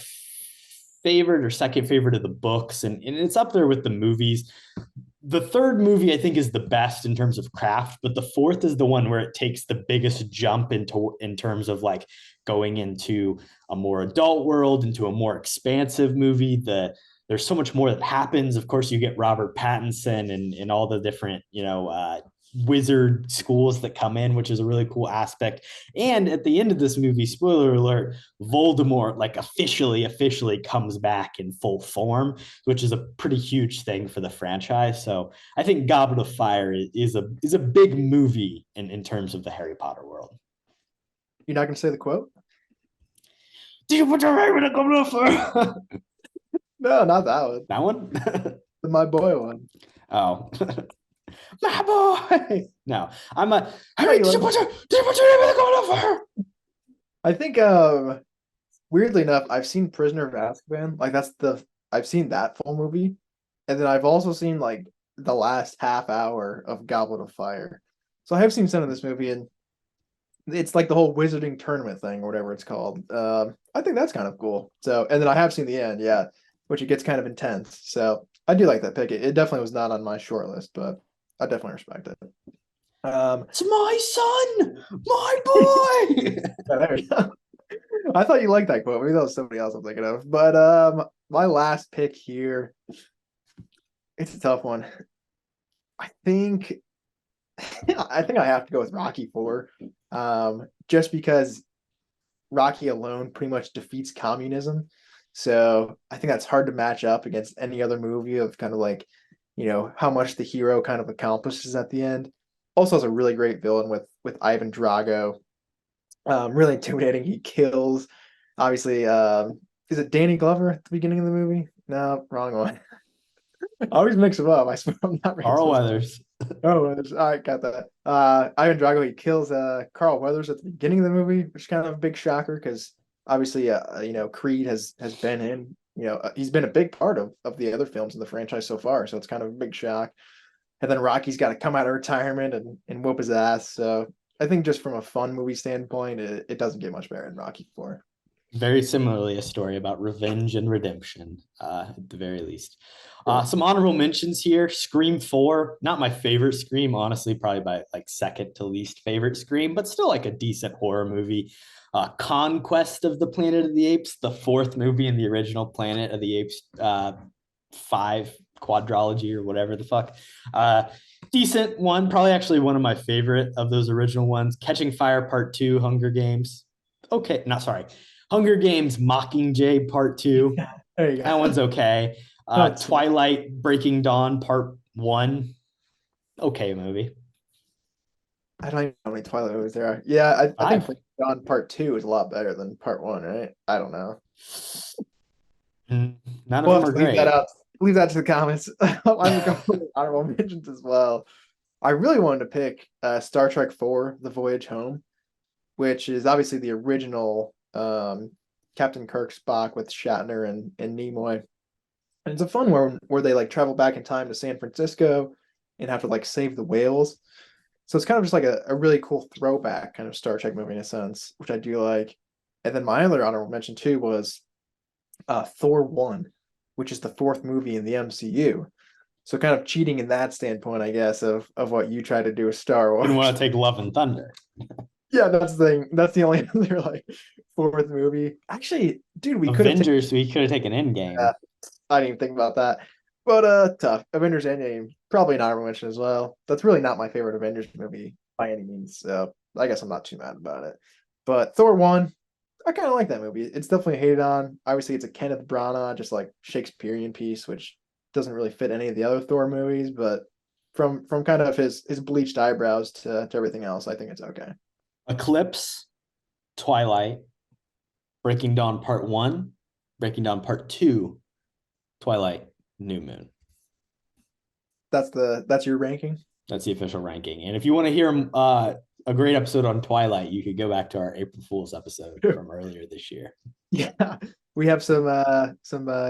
favorite or second favorite of the books, and it's up there with the movies. The third movie, I think, is the best in terms of craft, but the fourth is the one where it takes the biggest jump in terms of like going into a more adult world, into a more expansive movie. There's so much more that happens. Of course, you get Robert Pattinson and all the different, wizard schools that come in, which is a really cool aspect. And at the end of this movie, spoiler alert, Voldemort like officially comes back in full form, which is a pretty huge thing for the franchise. So I think Goblet of Fire is a big movie in terms of the Harry Potter world. You're not going to say the quote? Did you put your name in a Goblet of Fire? No, not that one. That one? My boy one. Oh. My boy. No, I'm a Harry. Did you put your name in the Goblet of Fire? I think weirdly enough, I've seen Prisoner of Azkaban. Like I've seen that full movie. And then I've also seen like the last half hour of Goblet of Fire. So I have seen some of this movie, and it's like the whole wizarding tournament thing or whatever it's called. I think that's kind of cool. So, and then I have seen the end, yeah, which it gets kind of intense. So I do like that pick. It definitely was not on my short list, but I definitely respect it. It's my son, my boy. There you go. I thought you liked that quote. Maybe that was somebody else I'm thinking of. But my last pick here, it's a tough one. I think I have to go with Rocky 4. Just because Rocky alone pretty much defeats communism. So I think that's hard to match up against any other movie of kind of like, how much the hero kind of accomplishes at the end. Also has a really great villain with Ivan Drago. Really intimidating. He kills, obviously, is it Danny Glover at the beginning of the movie? No, wrong one. I always mix them up. I swear I'm not Carl Weathers. Oh, all right, got that. Ivan Drago, he kills Carl Weathers at the beginning of the movie, which is kind of a big shocker because obviously, Creed has been in, he's been a big part of the other films in the franchise so far, so it's kind of a big shock. And then Rocky's got to come out of retirement and whoop his ass. So I think just from a fun movie standpoint, it doesn't get much better than Rocky 4. Very similarly, a story about revenge and redemption, at the very least. Some honorable mentions here. Scream 4, not my favorite Scream, honestly, probably by like second to least favorite Scream, but still like a decent horror movie. Conquest of the Planet of the Apes, the fourth movie in the original Planet of the Apes 5 quadrilogy or whatever the fuck. Decent one, probably actually one of my favorite of those original ones. Catching Fire Part 2, Hunger Games. Okay, not sorry. Hunger Games Mockingjay Part 2. There you go. That one's okay. Twilight Breaking Dawn Part 1. Okay movie. I don't even know how many Twilight movies there are. Yeah, I think Breaking Dawn Part 2 is a lot better than Part 1, right? I don't know. None of them are great. Leave that to the comments. I'm going to go honorable mentions as well. I really wanted to pick Star Trek 4, The Voyage Home, which is obviously the original Captain Kirk Spock with Shatner and Nimoy. And it's a fun one where they like travel back in time to San Francisco and have to like save the whales. So it's kind of just like a really cool throwback kind of Star Trek movie in a sense, which I do like. And then my other honorable mention too was Thor 1, which is the fourth movie in the MCU. So kind of cheating in that standpoint, I guess, of what you try to do with Star Wars. You want to take Love and Thunder. Yeah, that's the thing. That's the only other like fourth movie. Actually, dude, we could Avengers, we could have taken Endgame. Yeah, I didn't even think about that. But tough. Avengers Endgame, probably an honorable mention as well. That's really not my favorite Avengers movie by any means. So I guess I'm not too mad about it. But Thor 1, I kind of like that movie. It's definitely hated on. Obviously, it's a Kenneth Branagh, just like Shakespearean piece, which doesn't really fit any of the other Thor movies. But from kind of his bleached eyebrows to everything else, I think it's okay. Eclipse, Twilight, Breaking Dawn Part 1, Breaking Dawn Part 2, Twilight, New Moon. That's your ranking? That's the official ranking. And if you want to hear a great episode on Twilight, you could go back to our April Fool's episode from earlier this year. Yeah, we have some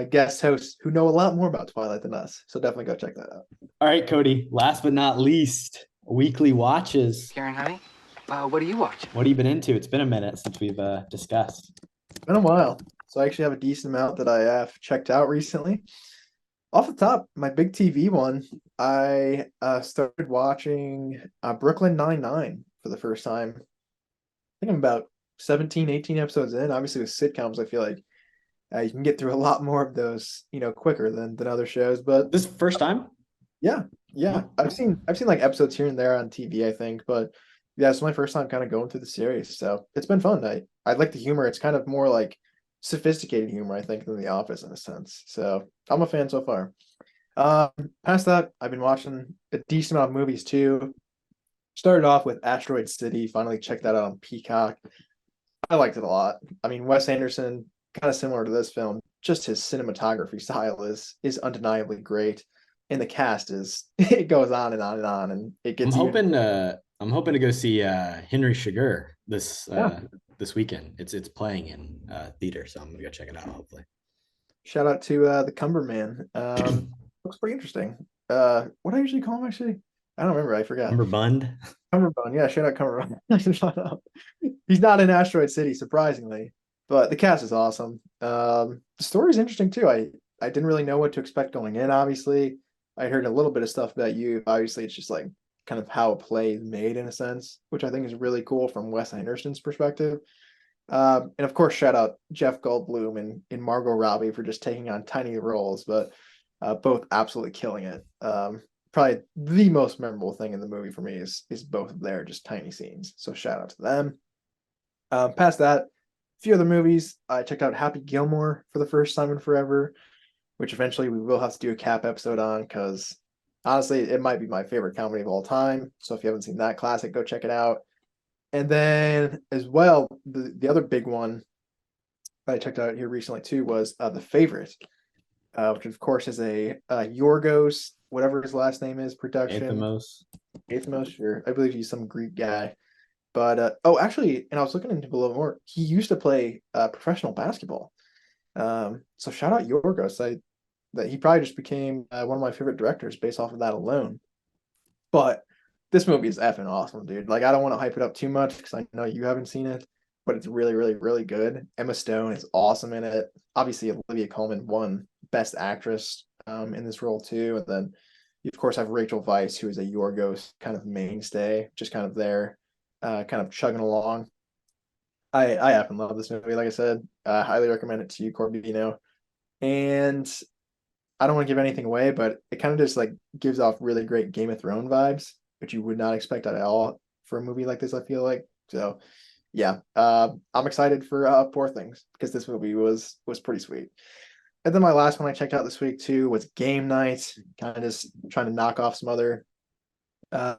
guest hosts who know a lot more about Twilight than us, so definitely go check that out. All right, Kody, last but not least, weekly watches. Karen, honey, what are you watching? What have you been into? It's been a minute since we've discussed. It's been a while, so I actually have a decent amount that I have checked out recently. Off the top, my big TV one, I started watching Brooklyn Nine-Nine for the first time. I think I'm about 17, 18 episodes in. Obviously, with sitcoms, I feel like you can get through a lot more of those, quicker than other shows. But this first time? Yeah. I've seen like episodes here and there on TV, I think, but yeah, it's my first time kind of going through the series, so it's been fun. I like the humor. It's kind of more like sophisticated humor, I think, than The Office in a sense. So I'm a fan so far. Past that, I've been watching a decent amount of movies too. Started off with Asteroid City. Finally checked that out on Peacock. I liked it a lot. I mean, Wes Anderson, kind of similar to this film. Just his cinematography style is undeniably great, and the cast is it goes on and on and on, and it gets. I'm hoping to go see Henry Sugar this weekend. It's playing in theater, so I'm gonna go check it out. Hopefully. Shout out to the Cumberman. Looks pretty interesting. What I usually call him actually, I don't remember. I forgot. Cumberbund. Cumberbund. Yeah, shout out Cumberbund. Shut up. He's not in Asteroid City, surprisingly, but the cast is awesome. The story's interesting too. I didn't really know what to expect going in. Obviously, I heard a little bit of stuff about you. Obviously, it's just like kind of how a play is made in a sense, which I think is really cool from Wes Anderson's perspective. And of course, shout out Jeff Goldblum and Margot Robbie for just taking on tiny roles, but both absolutely killing it. Probably the most memorable thing in the movie for me is both of their just tiny scenes. So shout out to them. Past that, a few other movies. I checked out Happy Gilmore for the first time in forever, which eventually we will have to do a KHAP episode on because honestly, it might be my favorite comedy of all time. So if you haven't seen that classic, go check it out. And then as well, the other big one that I checked out here recently too was The Favorite, which of course is a Yorgos, whatever his last name is, production. Athamos, sure. I believe he's some Greek guy. But actually, and I was looking into a little more. He used to play professional basketball. So shout out Yorgos. That he probably just became one of my favorite directors based off of that alone. But this movie is effing awesome, dude. Like, I don't want to hype it up too much because I know you haven't seen it, but it's really, really, really good. Emma Stone is awesome in it. Obviously, Olivia Colman won Best Actress in this role too. And then you, of course, have Rachel Weisz, who is a Yorgos kind of mainstay, just kind of there, kind of chugging along. I effing love this movie. Like I said, highly recommend it to you, Corbino. And I don't want to give anything away, but it kind of just like gives off really great Game of Thrones vibes, which you would not expect at all for a movie like this, I feel like. So yeah, I'm excited for Poor Things because this movie was pretty sweet. And then my last one I checked out this week too was Game Night, kind of just trying to knock off some other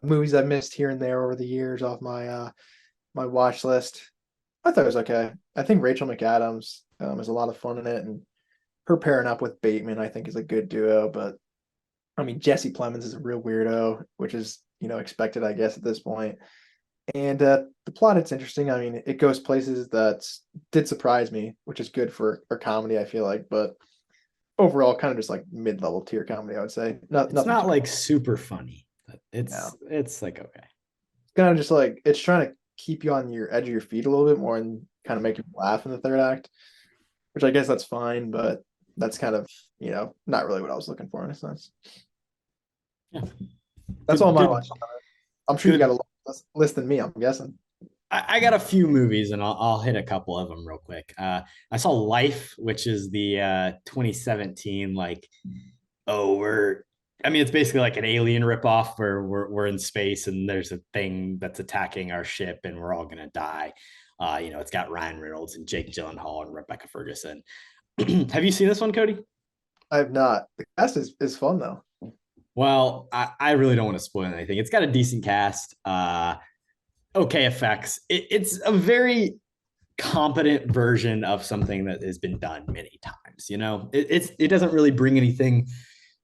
movies I've missed here and there over the years off my my watch list. I thought it was okay. I think Rachel McAdams is a lot of fun in it, and her pairing up with Bateman, I think, is a good duo. But I mean, Jesse Plemons is a real weirdo, which is, you know, expected, I guess, at this point. And the plot, it's interesting. I mean, it goes places that did surprise me, which is good for comedy, I feel like. But overall, kind of just like mid-level tier comedy, I would say. It's not like super funny. But it's like okay. It's kind of just like it's trying to keep you on your edge of your feet a little bit more and kind of make you laugh in the third act, which I guess that's fine, but that's kind of, you know, not really what I was looking for in a sense. Yeah, that's all my watch. I'm sure you got a list than me, I'm guessing. I got a few movies and I'll hit a couple of them real quick. I saw Life, which is the 2017 like, it's basically like an Alien ripoff where we're in space and there's a thing that's attacking our ship and we're all gonna die. It's got Ryan Reynolds and Jake Gyllenhaal and Rebecca Ferguson. Have you seen this one, Kody? I have not. The cast is fun though. Well, I really don't want to spoil anything. It's got a decent cast. Okay effects. It's a very competent version of something that has been done many times. You know, it doesn't really bring anything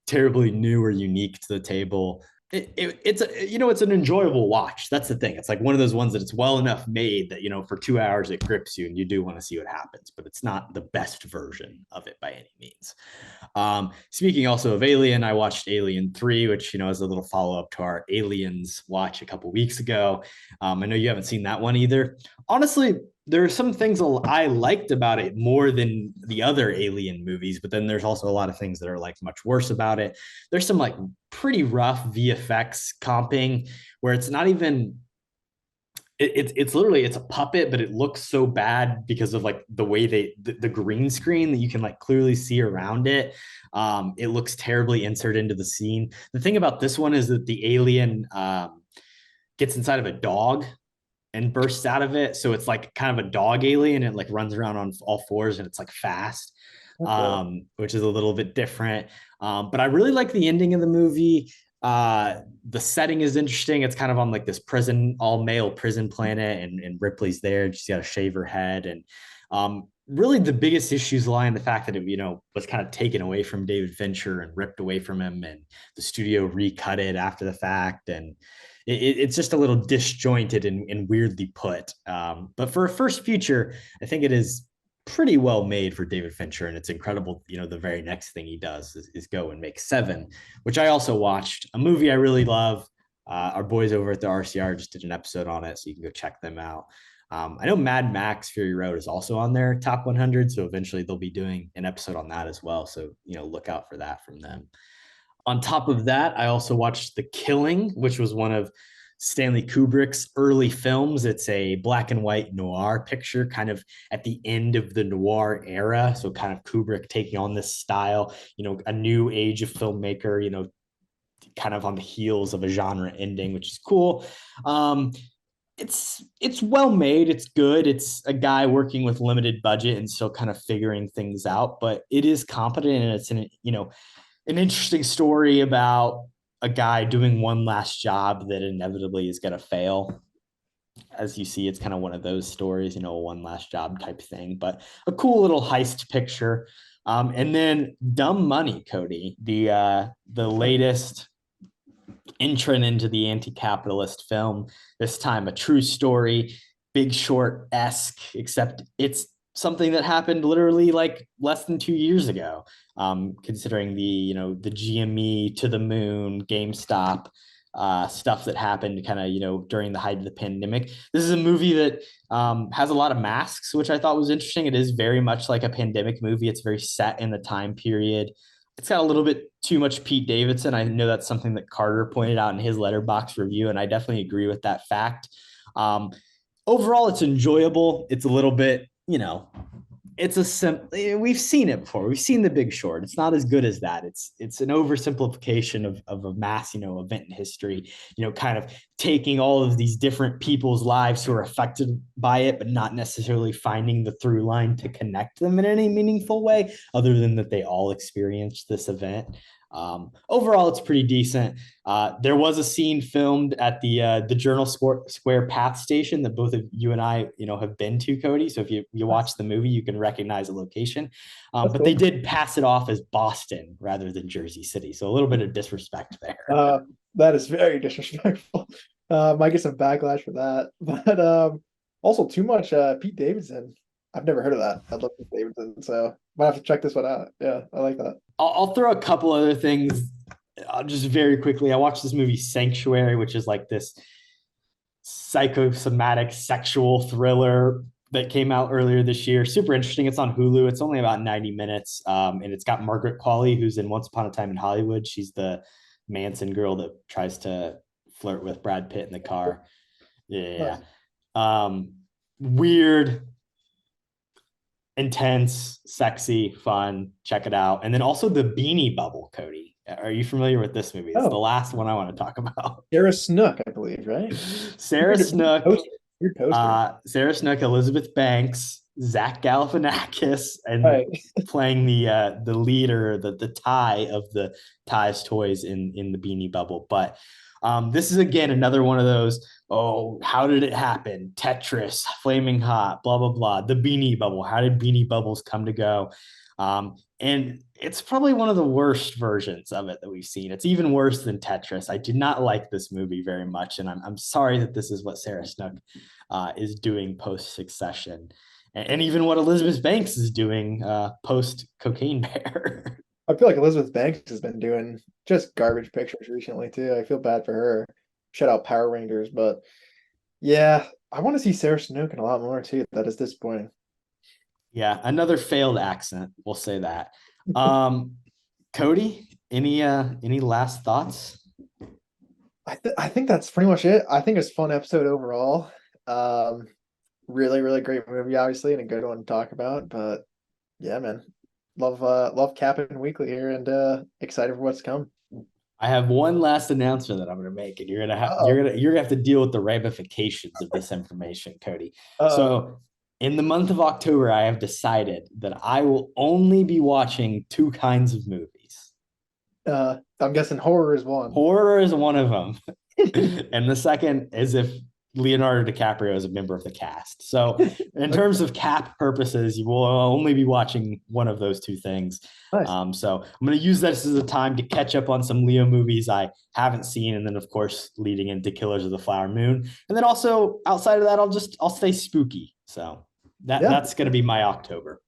terribly new or unique to the table. It's an enjoyable watch. That's the thing. It's like one of those ones that it's well enough made that, you know, for 2 hours it grips you and you do want to see what happens, but it's not the best version of it by any means. Speaking also of Alien, I watched Alien 3, which, you know, is a little follow-up to our Aliens watch a couple weeks ago. I know you haven't seen that one either. Honestly, there are some things I liked about it more than the other Alien movies, but then there's also a lot of things that are like much worse about it. There's some like pretty rough VFX comping where it's not even, it's literally, it's a puppet, but it looks so bad because of like the way the green screen that you can like clearly see around it. It looks terribly inserted into the scene. The thing about this one is that the alien gets inside of a dog and bursts out of it. So it's like kind of a dog alien. It like runs around on all fours and it's like fast, which is a little bit different. But I really like the ending of the movie. The setting is interesting. It's kind of on like this prison, all male prison planet, and Ripley's there. She's got to shave her head. And really the biggest issues lie in the fact that it, you know, was kind of taken away from David Fincher and ripped away from him, and the studio recut it after the fact. And it's just a little disjointed and weirdly put. But for a first feature, I think it is pretty well made for David Fincher, and it's incredible. You know, the very next thing he does is go and make Seven, which I also watched, a movie I really love. Our boys over at the RCR just did an episode on it, so you can go check them out. I know Mad Max Fury Road is also on their top 100, so eventually they'll be doing an episode on that as well. So, you know, look out for that from them. On top of that, I also watched The Killing, which was one of Stanley Kubrick's early films. It's a black and white noir picture, kind of at the end of the noir era. So kind of Kubrick taking on this style, a new age of filmmaker, kind of on the heels of a genre ending, which is cool. It's well made. It's good. It's a guy working with limited budget and still kind of figuring things out, but it is competent, and it's an interesting story about a guy doing one last job that inevitably is going to fail. As you see, it's kind of one of those stories, a one last job type thing, but a cool little heist picture. And then Dumb Money, Kody, the latest entrant into the anti-capitalist film, this time a true story, Big Short-esque, except it's something that happened literally like less than 2 years ago, considering the GME to the moon, GameStop stuff that happened kind of, during the height of the pandemic. This is a movie that has a lot of masks, which I thought was interesting. It is very much like a pandemic movie. It's very set in the time period. It's got a little bit too much Pete Davidson. I know that's something that Carter pointed out in his Letterboxd review, and I definitely agree with that fact. Overall, it's enjoyable. It's a little bit, we've seen it before. We've seen The Big Short. It's not as good as that. It's an oversimplification of a mass, event in history, kind of taking all of these different people's lives who are affected by it, but not necessarily finding the through line to connect them in any meaningful way, other than that they all experienced this event. Overall, it's pretty decent. There was a scene filmed at the Journal Square Path station that both of you and I, have been to, Kody. So if you watch the movie, you can recognize the location. But cool. They did pass it off as Boston rather than Jersey City. So a little bit of disrespect there. That is very disrespectful. Might get some backlash for that. But also too much Pete Davidson. I've never heard of that. I love Pete Davidson, so might have to check this one out. Yeah, I like that. I'll throw a couple other things just very quickly. I watched this movie Sanctuary, which is like this psychosomatic sexual thriller that came out earlier this year. Super interesting. It's on Hulu. It's only about 90 minutes. And it's got Margaret Qualley, who's in Once Upon a Time in Hollywood. She's the Manson girl that tries to flirt with Brad Pitt in the car. Yeah. Weird, intense, sexy, fun. Check it out. And then also The Beanie Bubble, Kody. Are you familiar with this movie? It's the last one I want to talk about. Sarah Snook, I believe, right? Sarah Snook, Sarah Snook, Elizabeth Banks, Zach Galifianakis, and playing the leader, the tie of the Ties toys in the Beanie Bubble. But this is again another one of those, how did it happen? Tetris, Flaming Hot, blah blah blah. The Beanie Bubble. How did Beanie Bubbles come to go? And it's probably one of the worst versions of it that we've seen. It's even worse than Tetris. I did not like this movie very much, and I'm sorry that this is what Sarah Snook is doing post Succession, and even what Elizabeth Banks is doing post Cocaine Bear. I feel like Elizabeth Banks has been doing just garbage pictures recently too. I feel bad for her. Shout out Power Rangers, but yeah, I want to see Sarah Snook in a lot more too. That is disappointing. Yeah, another failed accent. We'll say that. Kody, any last thoughts? I think that's pretty much it. I think it's a fun episode overall. Really, really great movie, obviously, and a good one to talk about. But yeah, man, love Captain Weekly here, and excited for what's to come. I have one last announcement that I'm going to make, and you're gonna have to deal with the ramifications of this information, Kody. So in the month of October, I have decided that I will only be watching two kinds of movies. I'm guessing horror is one. Horror is one of them. And the second is if Leonardo DiCaprio is a member of the cast. So in terms of cap purposes, you will only be watching one of those two things. Nice. So I'm going to use this as a time to catch up on some Leo movies I haven't seen. And then of course, leading into Killers of the Flower Moon. And then also outside of that, I'll stay spooky. So that's going to be my October.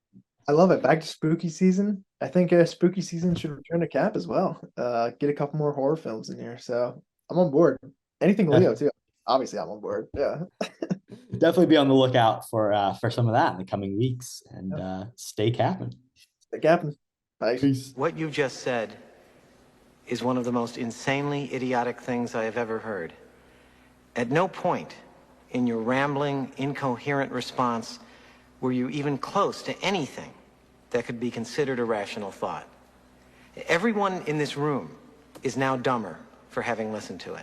I love it. Back to spooky season. I think spooky season should return to Cap as well. Get a couple more horror films in here. So I'm on board. Anything Leo too. Obviously, I'm on board. Yeah. Definitely be on the lookout for some of that in the coming weeks, and stay capping. Stay capping. Bye. Peace. What you just said is one of the most insanely idiotic things I have ever heard. At no point in your rambling, incoherent response were you even close to anything that could be considered a rational thought. Everyone in this room is now dumber for having listened to it.